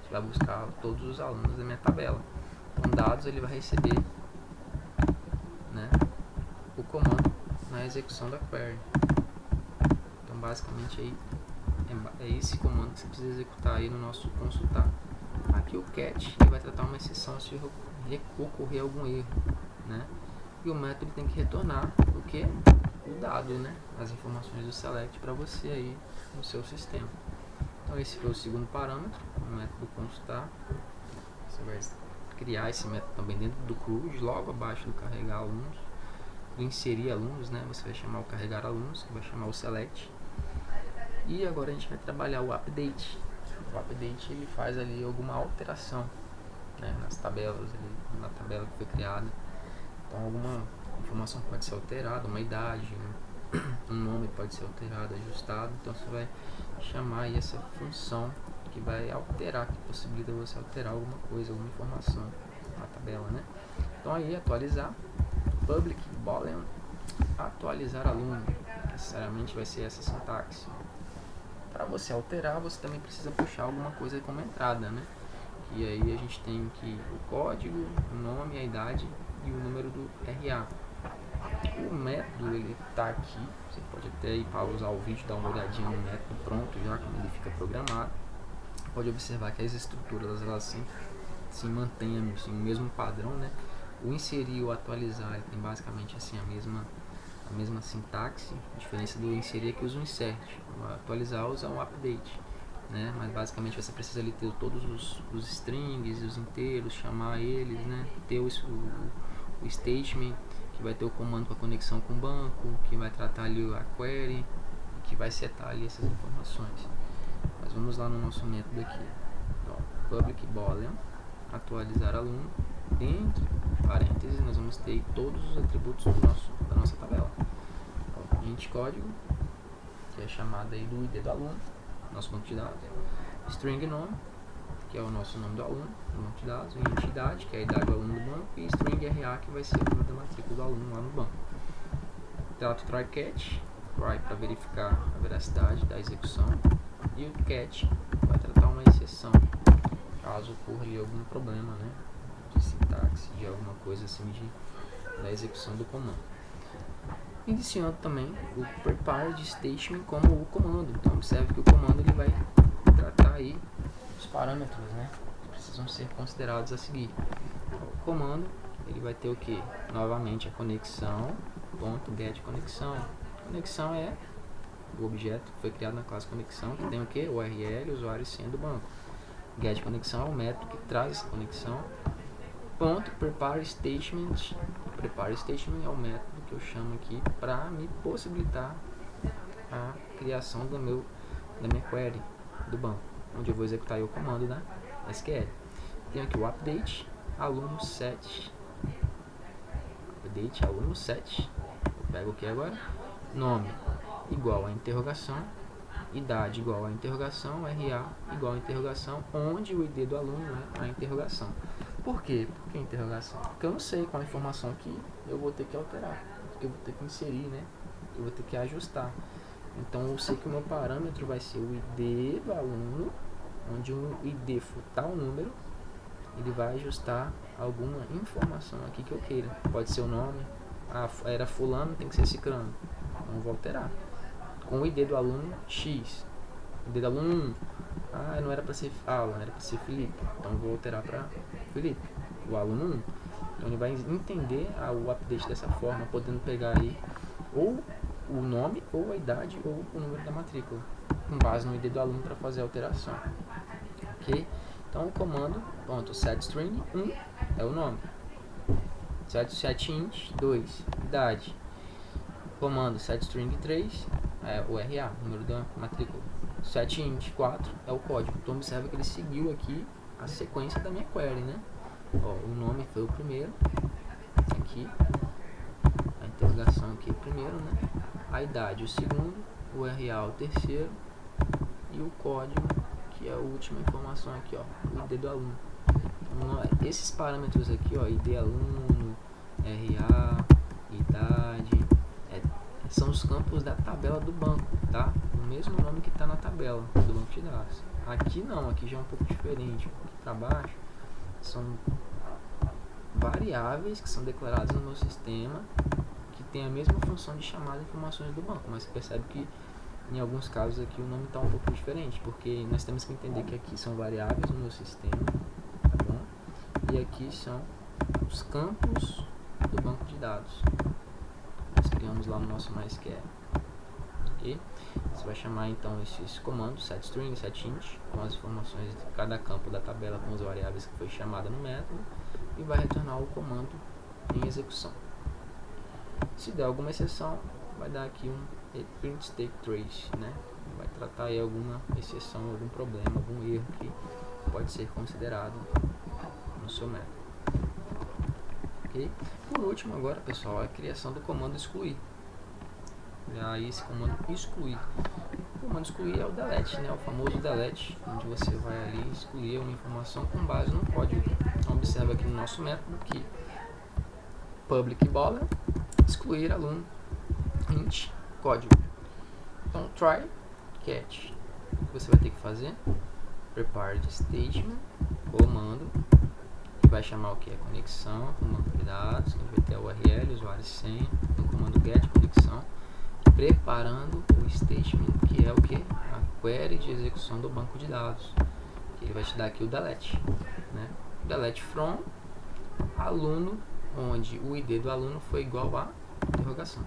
que vai buscar todos os alunos da minha tabela. Então dados ele vai receber, né, o comando na execução da query. Então basicamente aí é esse comando que você precisa executar aí no nosso consultar. Aqui o catch ele vai tratar uma exceção se ocorrer algum erro, né? E o método tem que retornar o que? O dado, né? As informações do select para você aí no seu sistema. Então esse foi o segundo parâmetro, o método consultar. Você vai criar esse método também dentro do CRUD, logo abaixo do carregar alunos, do inserir alunos, né? Você vai chamar o carregar alunos, que vai chamar o select. E agora a gente vai trabalhar o update. O update ele faz ali alguma alteração, né, nas tabelas, ali, na tabela que foi criada. Então alguma informação pode ser alterada, uma idade, um nome pode ser alterado, ajustado. Então você vai chamar aí essa função que vai alterar, que possibilita você alterar alguma coisa, alguma informação na tabela, né? Então aí atualizar, public boolean, atualizar aluno, necessariamente vai ser essa sintaxe. Para você alterar, você também precisa puxar alguma coisa como entrada, né? E aí a gente tem que o código, o nome, a idade e o número do RA. O método ele está aqui, você pode até ir pausar o vídeo, dar uma olhadinha no método pronto já, como ele fica programado. Pode observar que as estruturas elas se mantêm assim, o mesmo padrão, né? O inserir e o atualizar ele tem basicamente assim a mesma sintaxe. A diferença do inserir é que usa o insert, o atualizar usa um update, né? Mas basicamente você precisa ali ter todos os strings e os inteiros, chamar eles, né? Ter o statement, que vai ter o comando com a conexão com o banco, que vai tratar ali a query, que vai setar ali essas informações. Mas vamos lá no nosso método aqui. Então, public boolean, atualizar aluno, entre parênteses nós vamos ter todos os atributos da nossa tabela. Então, int código, que é chamada aí do ID do aluno, nosso banco de dados, string nome, que é o nosso nome do aluno, no banco de dados, int idade, que é a idade do aluno do banco, e string RA, que vai ser o número da matrícula do aluno lá no banco. Trato try catch, try para verificar a veracidade da execução, e o catch vai tratar uma exceção, caso ocorra ali algum problema, né, de sintaxe, de alguma coisa assim da execução do comando. Iniciando também o prepared statement como o comando. Então observe que o comando ele vai tratar aí os parâmetros, né, que precisam ser considerados a seguir. O comando ele vai ter o que? Novamente a conexão, ponto get conexão. Conexão é o objeto que foi criado na classe conexão, que tem o que? O URL, usuário e senha do banco. Get conexão é o método que traz essa conexão. Ponto prepare statement. Prepare statement é o método que eu chamo aqui para me possibilitar a criação da minha query do banco, onde eu vou executar aí o comando da SQL. Tenho aqui o update aluno set. Update aluno set. Eu pego o que agora? Nome igual a interrogação, idade igual a interrogação, RA igual a interrogação, onde o ID do aluno é a interrogação. Por quê? Por que interrogação? Porque eu não sei qual a informação que eu vou ter que alterar, que eu vou ter que inserir, né? Eu vou ter que ajustar. Então eu sei que o meu parâmetro vai ser o ID do aluno, onde o ID for tal número, ele vai ajustar alguma informação aqui que eu queira. Pode ser o nome, era fulano, tem que ser ciclano. Então eu vou alterar. Com o ID do aluno X, ID do aluno 1, não era para ser Alan, era para ser Felipe, então eu vou alterar para Felipe, o aluno 1. Então ele vai entender o update dessa forma, podendo pegar aí ou o nome, ou a idade, ou o número da matrícula, com base no ID do aluno para fazer a alteração. Ok? Então o comando, setString 1 é o nome, setInt 2, idade. Comando setString 3 é o RA, número da matrícula. 7int4 é o código. Então observa que ele seguiu aqui a sequência da minha query, né? Ó, o nome foi o primeiro, aqui, a interrogação aqui é o primeiro, né? A idade o segundo, o RA o terceiro e o código, que é a última informação aqui, ó, o ID do aluno. Então, esses parâmetros aqui, ó, ID aluno, RA, idade, são os campos da tabela do banco, tá? O mesmo nome que está na tabela do banco de dados. Aqui não, aqui já é um pouco diferente. Aqui para baixo são variáveis que são declaradas no meu sistema, que tem a mesma função de chamar as informações do banco, mas você percebe que em alguns casos aqui o nome está um pouco diferente, porque nós temos que entender que aqui são variáveis no meu sistema, tá bom? E aqui são os campos do banco de dados. Nós criamos lá no nosso MySQL. Okay? Você vai chamar então esses comandos setString, setInt, com as informações de cada campo da tabela com as variáveis que foi chamada no método, e vai retornar o comando em execução. Se der alguma exceção, vai dar aqui um print state trace, né? Vai tratar aí alguma exceção, algum problema, algum erro que pode ser considerado no seu método. Okay? Por último agora, pessoal, a criação do comando excluir. E aí esse comando excluir. O comando excluir é o delete, né? O famoso delete, onde você vai ali excluir uma informação com base no código. Então observa aqui no nosso método que public bola excluir aluno int código. Então try catch. O que você vai ter que fazer? Prepared statement, comando, que vai chamar o que? A conexão com o banco de dados, que vai ter a URL, usuário e senha, no comando get conexão, preparando o statement, que é o que? A query de execução do banco de dados, que ele vai te dar aqui o delete, né? Delete from aluno, onde o ID do aluno foi igual a interrogação.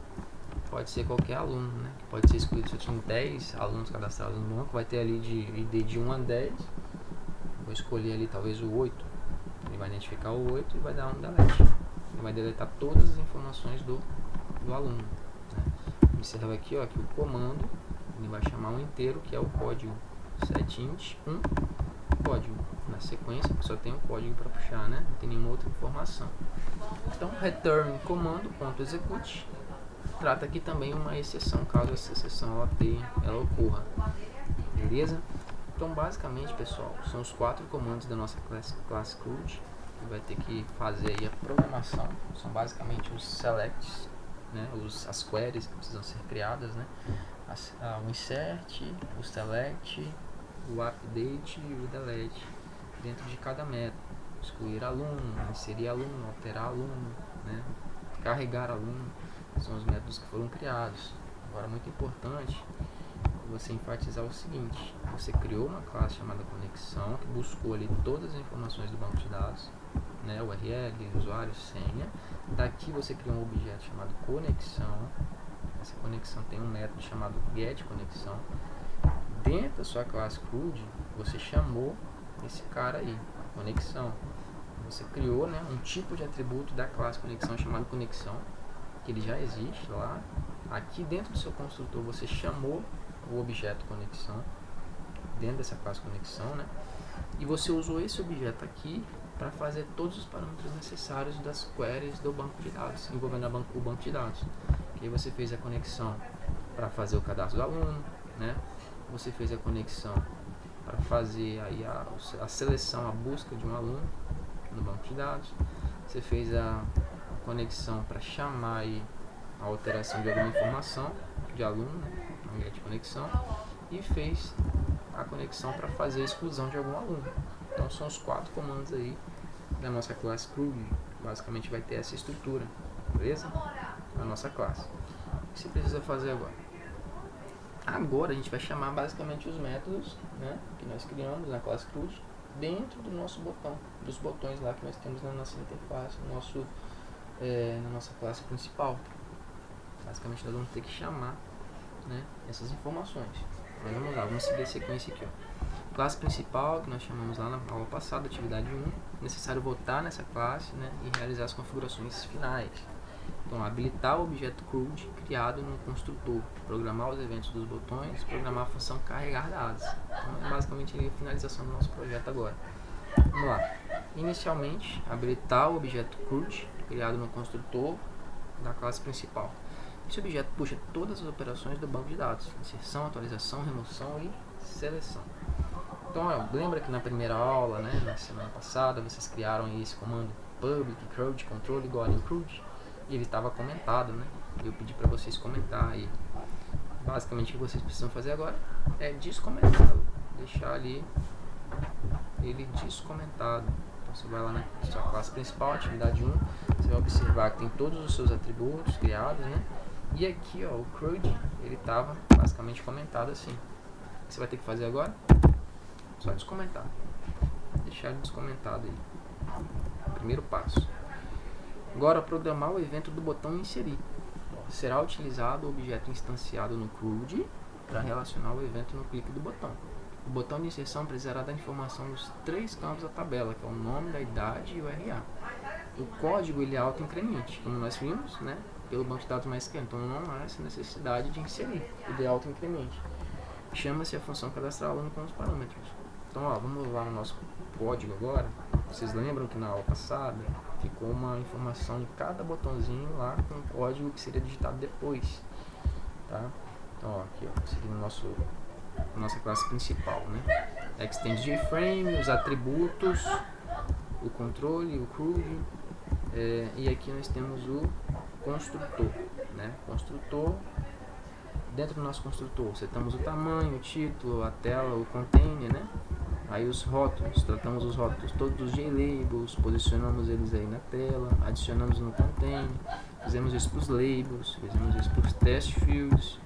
Pode ser qualquer aluno, né? Que pode ser excluído. Se eu tinha 10 alunos cadastrados no banco, vai ter ali de ID de 1 a 10. Vou escolher ali talvez o 8. Ele vai identificar o 8 e vai dar um delete. Ele vai deletar todas as informações do aluno, né? Observa aqui, ó, que o comando ele vai chamar um inteiro, que é o código setInt 1 código. Na sequência, que só tem um código para puxar, né? Não tem nenhuma outra informação. Então, return comando.execute trata aqui também uma exceção, caso essa exceção ela ocorra. Beleza? Então, basicamente, pessoal, são os 4 comandos da nossa class CRUD, que vai ter que fazer aí a programação. São basicamente os selects, né? As queries que precisam ser criadas, né? O insert, o select, o update e o delete dentro de cada método. Excluir aluno, inserir aluno, alterar aluno, né? Carregar aluno, são os métodos que foram criados. Agora, muito importante você enfatizar o seguinte: você criou uma classe chamada conexão, que buscou ali todas as informações do banco de dados, né? URL, usuário, senha. Daqui você criou um objeto chamado conexão. Essa conexão tem um método chamado getConexão. Dentro da sua classe CRUD, você chamou esse cara aí, conexão. Você criou, né, um tipo de atributo da classe conexão chamado conexão, que ele já existe lá. Aqui dentro do seu construtor você chamou o objeto conexão dentro dessa classe conexão, né? E você usou esse objeto aqui para fazer todos os parâmetros necessários das queries do banco de dados, envolvendo o banco de dados. Que aí você fez a conexão para fazer o cadastro do aluno, né? Você fez a conexão para fazer aí a seleção, a busca de um aluno no banco de dados. Você fez a conexão para chamar aí a alteração de alguma informação de aluno, né? De conexão, e fez a conexão para fazer a exclusão de algum aluno. Então são os 4 comandos aí da nossa classe CRUD. Basicamente vai ter essa estrutura, beleza? A nossa classe. O que você precisa fazer agora? Agora a gente vai chamar basicamente os métodos, né, que nós criamos na classe CRUD dentro do nosso botão, dos botões lá que nós temos na nossa interface, na nossa classe principal. Basicamente nós vamos ter que chamar, né, essas informações. Mas vamos lá, vamos seguir a sequência aqui, ó. Classe principal, que nós chamamos lá na aula passada, atividade 1, necessário voltar nessa classe, né, e realizar as configurações finais. Então, habilitar o objeto CRUD criado no construtor, programar os eventos dos botões, programar a função carregar dados. Então, é basicamente a finalização do nosso projeto agora. Vamos lá. Inicialmente, habilitar o objeto CRUD criado no construtor da classe principal. Esse objeto puxa todas as operações do banco de dados: inserção, atualização, remoção e seleção. Então, lembra que na primeira aula, né, na semana passada, vocês criaram esse comando public CRUD control igual a new CRUD, e ele estava comentado, né? Eu pedi para vocês comentar aí. Basicamente, o que vocês precisam fazer agora é descomentá-lo, deixar ali ele descomentado. Então, você vai lá na sua classe principal, atividade 1, você vai observar que tem todos os seus atributos criados, né? E aqui, ó, o CRUD, ele estava basicamente comentado assim. O que você vai ter que fazer agora? Só descomentar. Deixar ele descomentado aí. Primeiro passo. Agora, programar o evento do botão inserir. Será utilizado o objeto instanciado no CRUD para relacionar o evento no clique do botão. O botão de inserção precisará da informação dos 3 campos da tabela, que é o nome, da idade e o RA. O código ele é auto-incremente, como nós vimos, né, pelo banco de dados mais então não há essa necessidade de inserir, ele é auto-incremente. Chama-se a função cadastrar aluno com os parâmetros. Então, ó, vamos lá no nosso código agora. Vocês lembram que na aula passada ficou uma informação em cada botãozinho lá com o código que seria digitado depois, tá? Então, ó, aqui, ó, seguindo nossa classe principal, né? Extend JFrame, os atributos, o controle, o CRUD, e aqui nós temos o construtor, né? Construtor. Dentro do nosso construtor, setamos o tamanho, o título, a tela, o container, né? Aí os rótulos, tratamos os rótulos todos dos JLabels, posicionamos eles aí na tela, adicionamos no container, fizemos isso para os labels, fizemos isso para os test fields,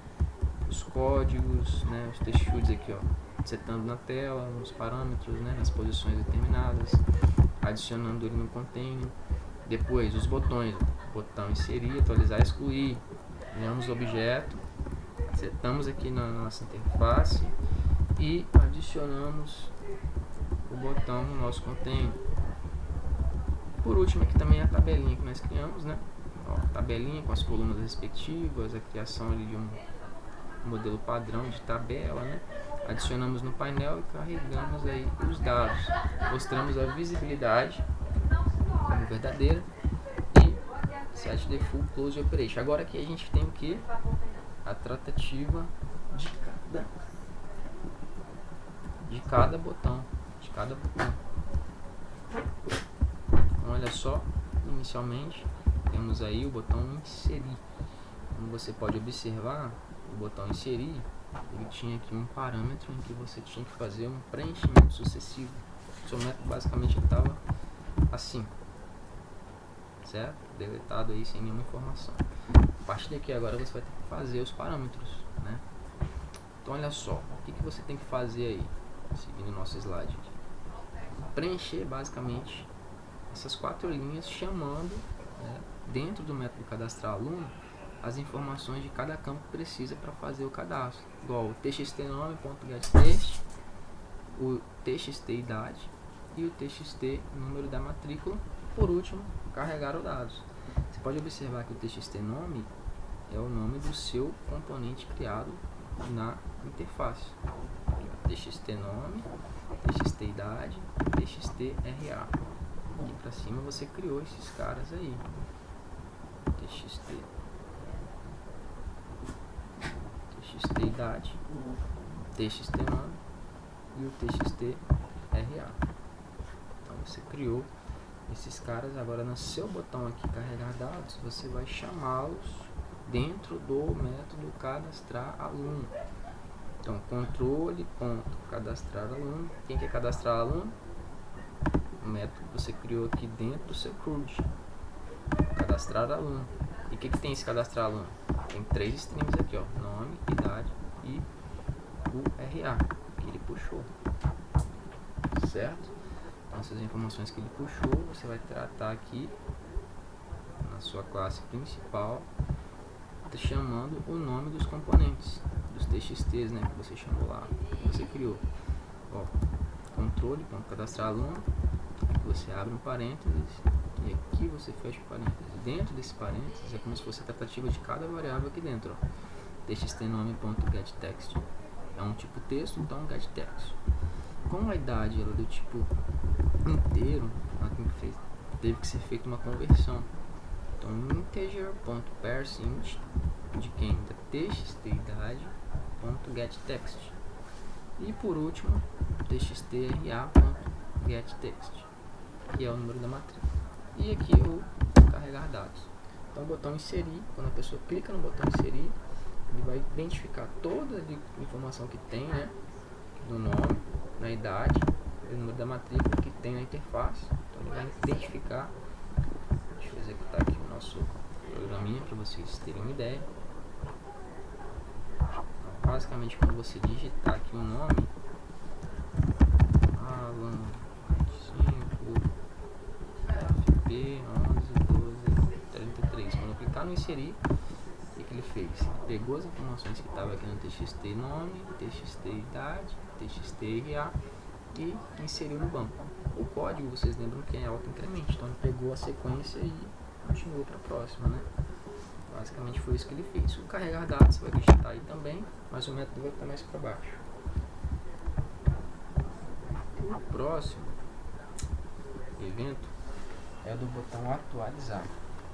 os códigos, né? Os test fields aqui, ó, setando na tela, nos parâmetros, né? Nas posições determinadas, adicionando ele no container. Depois os botões, botão inserir, atualizar, excluir, criamos o objeto, setamos aqui na nossa interface e adicionamos o botão no nosso container. Por último, aqui também a tabelinha que nós criamos, né? Ó, tabelinha com as colunas respectivas, a criação ali de um modelo padrão de tabela, né? Adicionamos no painel e carregamos aí os dados. Mostramos a visibilidade como verdadeira e set default close operation. Agora aqui a gente tem o que? A tratativa de cada botão. Então, olha só, inicialmente temos aí o botão inserir. Como você pode observar, o botão inserir, ele tinha aqui um parâmetro em que você tinha que fazer um preenchimento sucessivo. O seu método basicamente estava assim, certo? Deletado aí sem nenhuma informação. A partir daqui agora você vai ter que fazer os parâmetros, né? Então olha só, o que você tem que fazer aí, seguindo o nosso slide aqui. Preencher basicamente essas 4 linhas chamando, né, dentro do método cadastrar aluno, as informações de cada campo que precisa para fazer o cadastro, igual o txtnome.getText, o txtidade e o txt número da matrícula. Por último, carregar os dados. Você pode observar que o txtnome é o nome do seu componente criado na interface. txtnome, txtidade, txtra. Aqui para cima você criou esses caras aí. txtidade, txtnome e o txtra. Então você criou esses caras. Agora no seu botão aqui carregar dados, você vai chamá-los dentro do método cadastrar aluno. Então controle.cadastrar aluno. Quem quer cadastrar aluno? O método que você criou aqui dentro do seu CRUD, cadastrar aluno. E o que tem esse cadastrar aluno? Tem 3 strings aqui, ó, nome, idade e o RA que ele puxou, certo? Então essas informações que ele puxou você vai tratar aqui na sua classe principal, chamando o nome dos componentes, dos txts, né, que você chamou lá, que você criou. Ó, controle.cadastrar aluno, você abre um parênteses, e aqui você fecha o parênteses. Dentro desse parênteses é como se fosse a tratativa de cada variável aqui dentro, ó. txtNome.getText é um tipo texto, então getText. Como a idade ela é do tipo inteiro, teve que ser feita uma conversão. Então integer.parseInt de quem? Da txtIdade.getText. E por último, txtra.getText, que é o número da matrícula. E aqui o carregar dados. Então o botão inserir, quando a pessoa clica no botão inserir, ele vai identificar toda a informação que tem, né, do nome, na idade, o número da matrícula que tem na interface. Então ele vai identificar. Deixa eu executar aqui o nosso programinha para vocês terem uma ideia. Então, basicamente, quando você digitar aqui o nome, Alan 25 FP 111233, quando eu clicar no inserir, o que ele fez? Ele pegou as informações que estavam aqui no txt nome, txt idade, txt RA e inseriu no banco. O código, vocês lembram que é autoincremento, então ele pegou a sequência e continuou para a próxima, né? Basicamente foi isso que ele fez. O carregar dados você vai digitar aí também, mas o método vai estar mais para baixo. O próximo evento é do botão atualizar.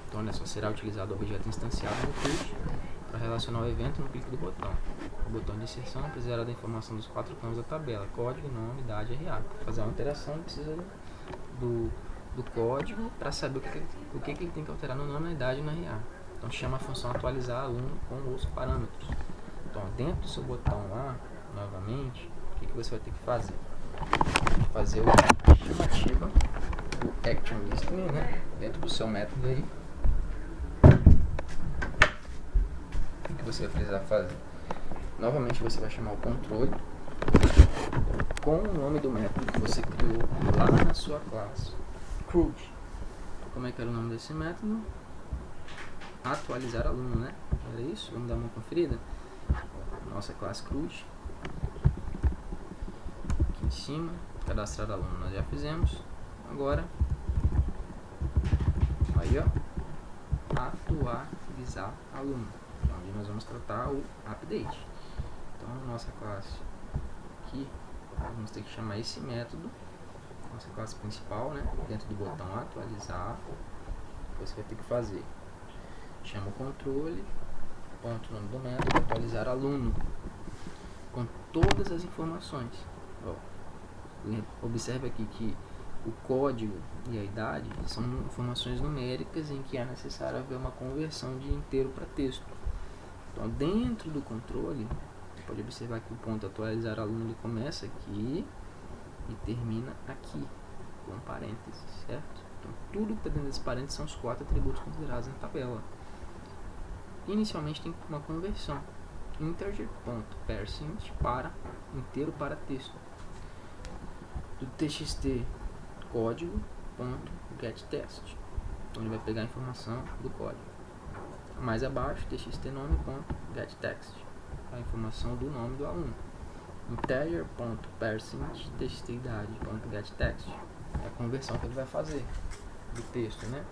Então, olha só, será utilizado o objeto instanciado no CRUD para relacionar o evento no clique do botão. O botão de inserção precisará da informação dos 4 campos da tabela: código, nome, idade e RA. Para fazer uma alteração, precisa do código para saber o que ele tem que alterar no nome, na idade e na RA. Então, chama a função atualizar aluno com os parâmetros. Então, dentro do seu botão lá, novamente, o que você vai ter que fazer? Fazer a estimativa do action listening, né? Dentro do seu método aí. O que você vai precisar fazer? Novamente você vai chamar o controle com o nome do método que você criou lá na sua classe CRUD. Como é que era o nome desse método? Atualizar aluno, né? Era isso? Vamos dar uma conferida? Nossa classe CRUD. Aqui em cima, cadastrar aluno nós já fizemos. Agora, aí ó, atualizar aluno, onde nós vamos tratar o update. Então, nossa classe aqui, vamos ter que chamar esse método, nossa classe principal, né, dentro do botão atualizar. Você vai ter que fazer, chama o controle, ponto nome do método, atualizar aluno, com todas as informações. Ó, observe aqui que o código e a idade são informações numéricas em que é necessário haver uma conversão de inteiro para texto. Então, dentro do controle, você pode observar que o ponto atualizar aluno ele começa aqui e termina aqui, com parênteses, certo? Então, tudo que está dentro desse parênteses são os 4 atributos considerados na tabela. Inicialmente tem uma conversão, integer.parseInt para inteiro para texto. Do txt código.getText. Então ele vai pegar a informação do código. Mais abaixo, txtNome.getText, a informação do nome do aluno. Integer.parseInt txtIdade.getText, é a conversão que ele vai fazer do texto, né?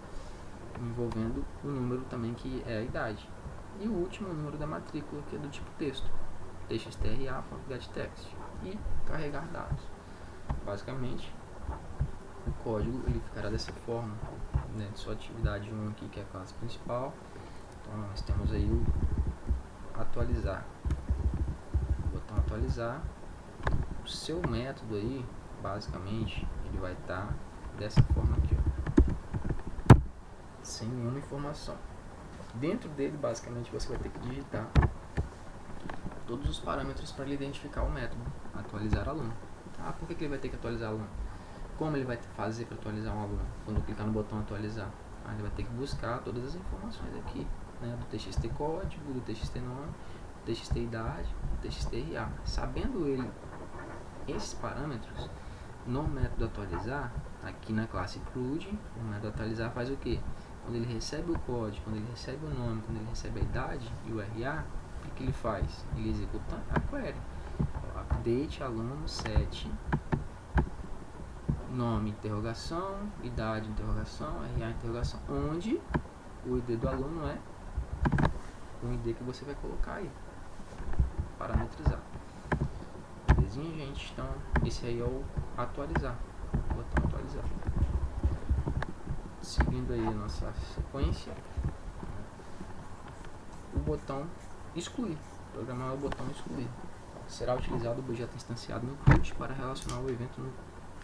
Envolvendo o número também que é a idade. E o último, o número da matrícula, que é do tipo texto, txtra.getText, e carregar dados. Basicamente, o código ele ficará dessa forma, né, de sua atividade 1 aqui, que é a classe principal. Então nós temos aí o atualizar, o botão atualizar. O seu método aí, basicamente, ele vai estar dessa forma aqui, ó, sem nenhuma informação. Dentro dele, basicamente, você vai ter que digitar todos os parâmetros para ele identificar o método atualizar aluno. Ah, por que ele vai ter que atualizar aluno? Como ele vai fazer para atualizar um aluno? Quando clicar no botão atualizar, ele vai ter que buscar todas as informações aqui, né, do txt código, do txt nome, do txt idade, do txt RA. Sabendo ele esses parâmetros, no método atualizar, aqui na classe CRUD, o método atualizar faz o que? Quando ele recebe o código, quando ele recebe o nome, quando ele recebe a idade e o RA, o que ele faz? Ele executa a query. Update aluno 7 nome, interrogação, idade, interrogação, RA, interrogação, onde o ID do aluno é o ID que você vai colocar aí, parametrizar. Belezinha, gente? Então, esse aí é o atualizar, o botão atualizar. Seguindo aí a nossa sequência, o botão excluir, programar o botão excluir. Será utilizado o objeto instanciado no CRUD para relacionar o evento no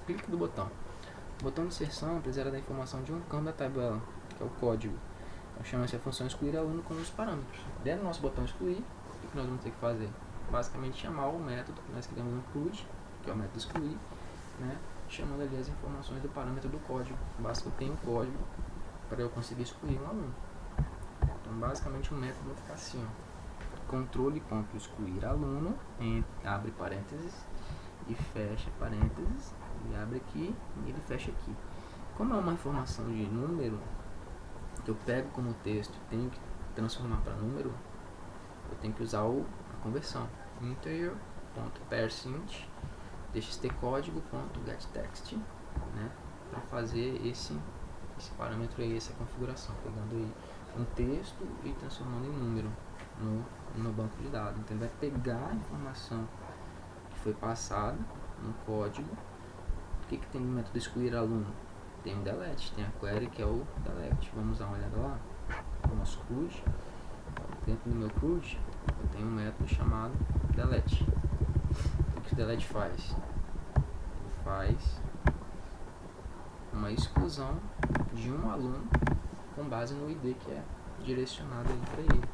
clique do botão. O botão de inserção precisará da informação de um campo da tabela, que é o código. Então, chama-se a função excluir aluno com os parâmetros. Dentro do nosso botão excluir, o que nós vamos ter que fazer? Basicamente chamar o método que nós criamos no CRUD, que é o método excluir, né? Chamando ali as informações do parâmetro do código. Basta que eu tenha o código para eu conseguir excluir um aluno. Então, basicamente, o método vai ficar assim, ó. Controle.excluir aluno, abre parênteses e fecha parênteses, e abre aqui e ele fecha aqui. Como é uma informação de número, que eu pego como texto e tenho que transformar para número, eu tenho que usar a conversão integer.parseInt txtcódigo.getText, né, para fazer esse parâmetro aí, essa configuração, pegando aí um texto e transformando em número no banco de dados. Então ele vai pegar a informação que foi passada no código. O que tem no método excluir aluno? Tem o delete, tem a query que é o delete. Vamos dar uma olhada lá no nosso CRUD. Dentro do meu CRUD eu tenho um método chamado delete. O que o delete faz? Ele faz uma exclusão de um aluno com base no ID que é direcionado aí para ele.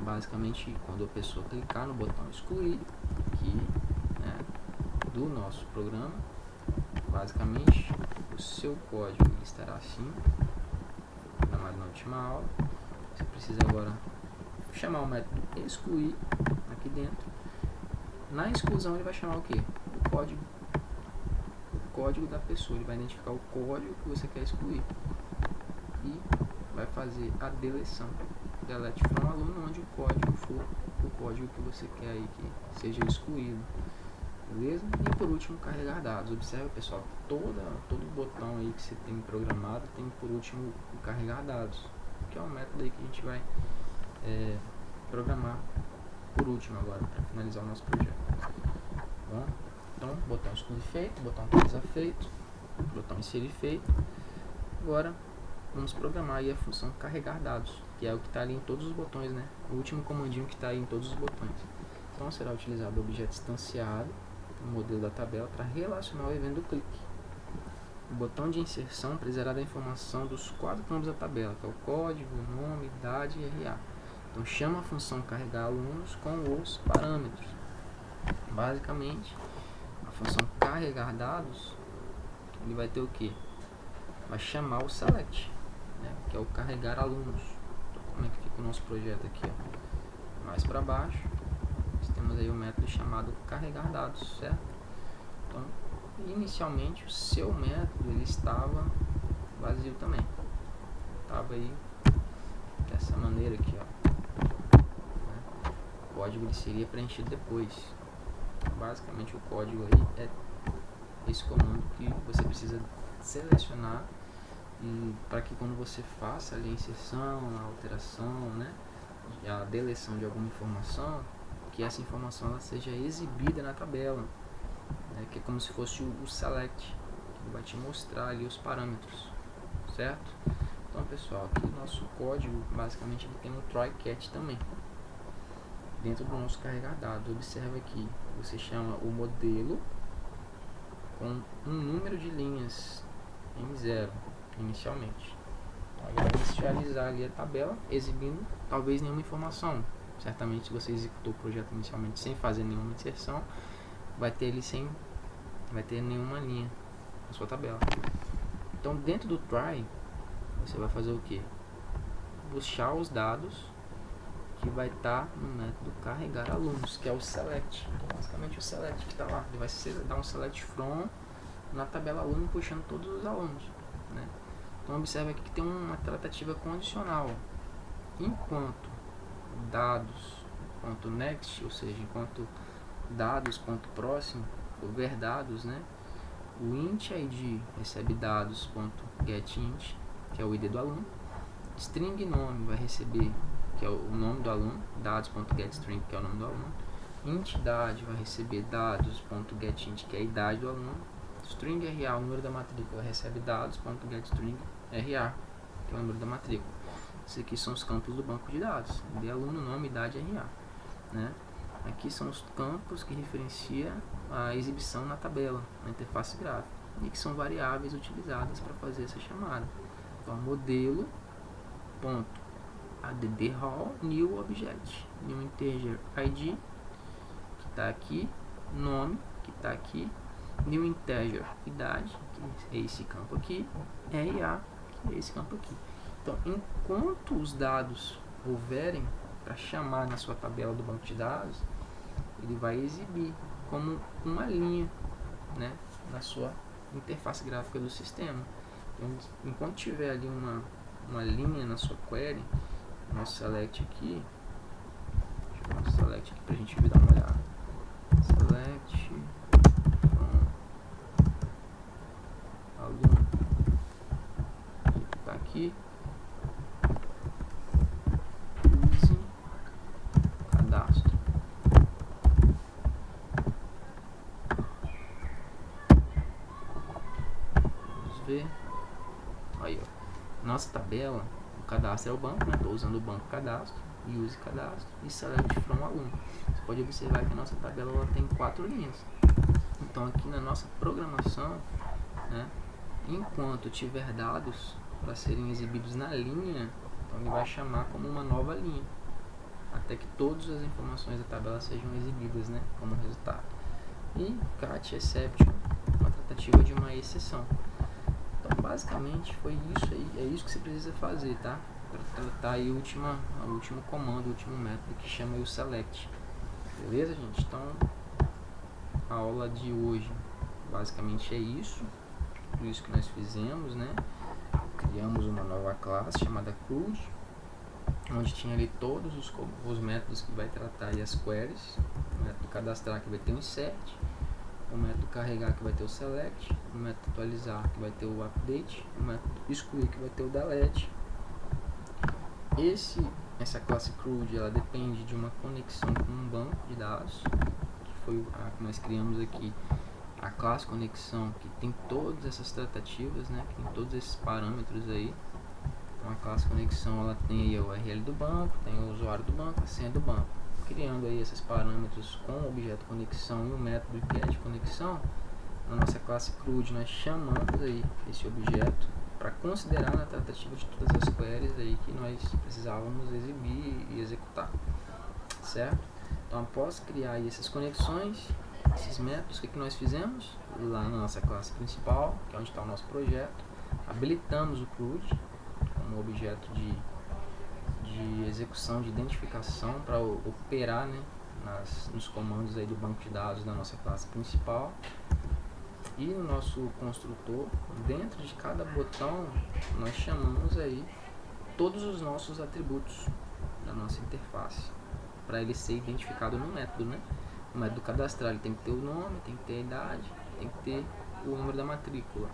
Basicamente, quando a pessoa clicar no botão excluir aqui, né, do nosso programa, basicamente o seu código estará assim, programado na última aula. Você precisa agora chamar o método excluir aqui dentro. Na exclusão ele vai chamar o que? O código da pessoa. Ele vai identificar o código que você quer excluir e vai fazer a deleção, delete from aluno, onde o código for o código que você quer aí que seja excluído, beleza? E por último, carregar dados. Observe, pessoal, todo botão aí que você tem programado tem por último o carregar dados, que é um método aí que a gente vai programar por último agora, para finalizar o nosso projeto. Bom, então, botão excluir feito, botão atualizar feito, botão inserir feito. Agora vamos programar aí a função carregar dados, que é o que está ali em todos os botões, né? O último comandinho que está aí em todos os botões. Então será utilizado o objeto instanciado, o modelo da tabela, para relacionar o evento do clique. O botão de inserção precisará da informação dos 4 campos da tabela, que é o código, nome, idade e RA. Então chama a função carregar alunos com os parâmetros. Basicamente, a função carregar dados, ele vai ter o que? Vai chamar o select, né, que é o carregar alunos. Então, como é que fica o nosso projeto aqui? Ó? Mais para baixo, nós temos aí o método chamado carregar dados, certo? Então, inicialmente o seu método ele estava vazio também. Estava aí dessa maneira aqui, ó. Né? O código ele seria preenchido depois. Basicamente o código aí é esse comando que você precisa selecionar para que quando você faça ali a inserção, a alteração, né, a deleção de alguma informação, que essa informação ela seja exibida na tabela, né, que é como se fosse o select, que vai te mostrar ali os parâmetros, certo? Então, pessoal, aqui o nosso código basicamente ele tem um try catch também dentro do nosso carregar dados. Observa aqui, você chama o modelo com um número de linhas em 0 inicialmente. Então, ele vai inicializar ali a tabela, exibindo talvez nenhuma informação. Certamente, se você executou o projeto inicialmente sem fazer nenhuma inserção, vai ter nenhuma linha na sua tabela. Então, dentro do try, você vai fazer o que? Buscar os dados que vai estar no método carregar alunos, que é o select. Então, basicamente o select que está lá. Ele vai dar um select from na tabela aluno, puxando todos os alunos, né? Então observe aqui que tem uma tratativa condicional. Enquanto dados.next, ou seja, enquanto dados.próximo, ou ver dados, né, O int id recebe dados.getInt, que é o id do aluno. String nome vai receber, que é o nome do aluno, dados.getString, que é o nome do aluno. Int idade vai receber dados.getInt, que é a idade do aluno. String RA, o número da matrícula, recebe dados.getString RA, que é o número da matrícula. Esses aqui são os campos do banco de dados, de aluno, nome, idade e RA, né? Aqui são os campos que referenciam a exibição na tabela, na interface gráfica, e que são variáveis utilizadas para fazer essa chamada. Então, modelo ponto add rol new object, new integer id, que está aqui, nome, que está aqui, new integer idade, que é esse campo aqui, RA, que é esse campo aqui. Então, enquanto os dados houverem para chamar na sua tabela do banco de dados, ele vai exibir como uma linha, né, na sua interface gráfica do sistema. Então, enquanto tiver ali uma linha na sua query, nosso select aqui, deixa eu dar um select aqui para a gente dar uma olhada. Select from aluno, tá aqui, use cadastro. Vamos ver. Aí, ó, nossa tabela, o cadastro é o banco, né? Estou usando o banco cadastro, use cadastro e select from aluno. Você pode observar que a nossa tabela ela tem 4 linhas. Então aqui na nossa programação, né, enquanto tiver dados para serem exibidos na linha, então ele vai chamar como uma nova linha, até que todas as informações da tabela sejam exibidas, né, como resultado. E cat exception, uma tratativa de uma exceção. Então basicamente foi isso aí, é isso que você precisa fazer, tá? Para tratar aí o último comando, o último método que chama o select. Beleza, gente? Então a aula de hoje basicamente é isso, tudo isso que nós fizemos, né? Criamos uma nova classe chamada CRUD, onde tinha ali todos os métodos que vai tratar aí as queries, o método cadastrar que vai ter o insert, o método carregar que vai ter o select, o método atualizar que vai ter o update, o método excluir que vai ter o delete. Essa classe CRUD ela depende de uma conexão com um banco de dados, que foi a que nós criamos aqui, a classe conexão, que tem todas essas tratativas, né, que tem todos esses parâmetros aí. Então a classe conexão ela tem aí a URL do banco, tem o usuário do banco, a senha do banco. Criando aí esses parâmetros com o objeto conexão e o método getConexão, na nossa classe CRUD nós chamamos aí esse objeto para considerar na tratativa de todas as queries aí que nós precisávamos exibir e executar, certo? Então após criar aí essas conexões, esses métodos, o que nós fizemos? Lá na nossa classe principal, que é onde está o nosso projeto, habilitamos o CRUD como objeto de execução de identificação para operar, né, nos comandos aí do banco de dados da nossa classe principal. E no nosso construtor, dentro de cada botão, nós chamamos aí todos os nossos atributos da nossa interface, para ele ser identificado no método, né? O método cadastrar ele tem que ter o nome, tem que ter a idade, tem que ter o número da matrícula.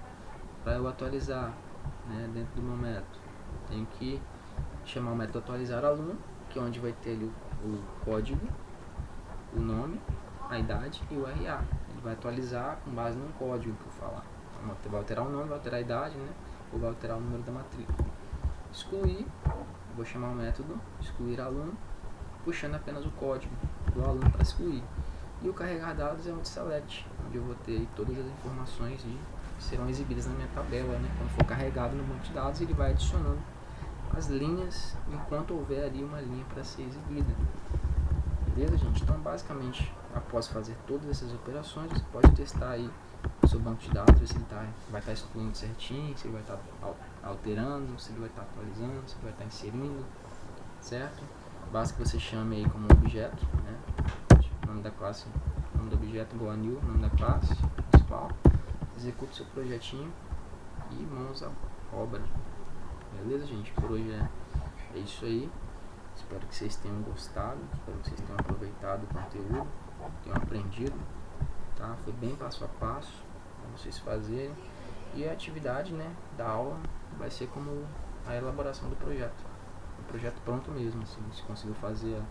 Para eu atualizar, né, dentro do meu método, tem que chamar o método atualizar aluno, que é onde vai ter ali o código, o nome, a idade e o RA. Ele vai atualizar com base num código que eu falar. Então, vai alterar o nome, vai alterar a idade, né, ou vai alterar o número da matrícula. Excluir, vou chamar o método excluir aluno, puxando apenas o código do aluno para excluir. E o carregar dados é um select, onde eu vou ter todas as informações que serão exibidas na minha tabela, né? Quando for carregado no banco de dados, ele vai adicionando as linhas enquanto houver ali uma linha para ser exibida. Beleza, gente? Então, basicamente, após fazer todas essas operações, você pode testar aí o seu banco de dados, ver se ele vai estar excluindo certinho, se ele vai estar alterando, se ele vai estar atualizando, se ele vai estar inserindo, certo? Basta que você chame aí como objeto, né? O nome da classe, nome do objeto igual a new, nome da classe principal, executa o seu projetinho e mãos à obra. Beleza, gente? Por hoje é isso aí. Espero que vocês tenham gostado, espero que vocês tenham aproveitado o conteúdo, tenham aprendido, tá? Foi bem passo a passo, para vocês fazerem. E a atividade, né, da aula vai ser como a elaboração do projeto. O projeto pronto mesmo, assim, você conseguiu fazer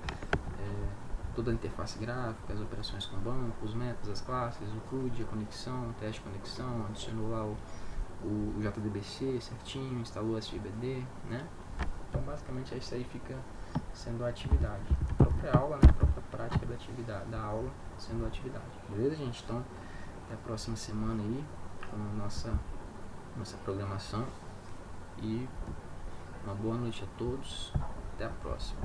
toda a interface gráfica, as operações com banco, os métodos, as classes, o CRUD, a conexão, o teste de conexão, adicionou lá o JDBC certinho, instalou o SGBD, né? Então basicamente isso aí fica sendo a atividade. A própria aula, né? A própria prática da atividade, da aula sendo a atividade. Beleza, gente? Então até a próxima semana aí com a nossa programação. E uma boa noite a todos. Até a próxima.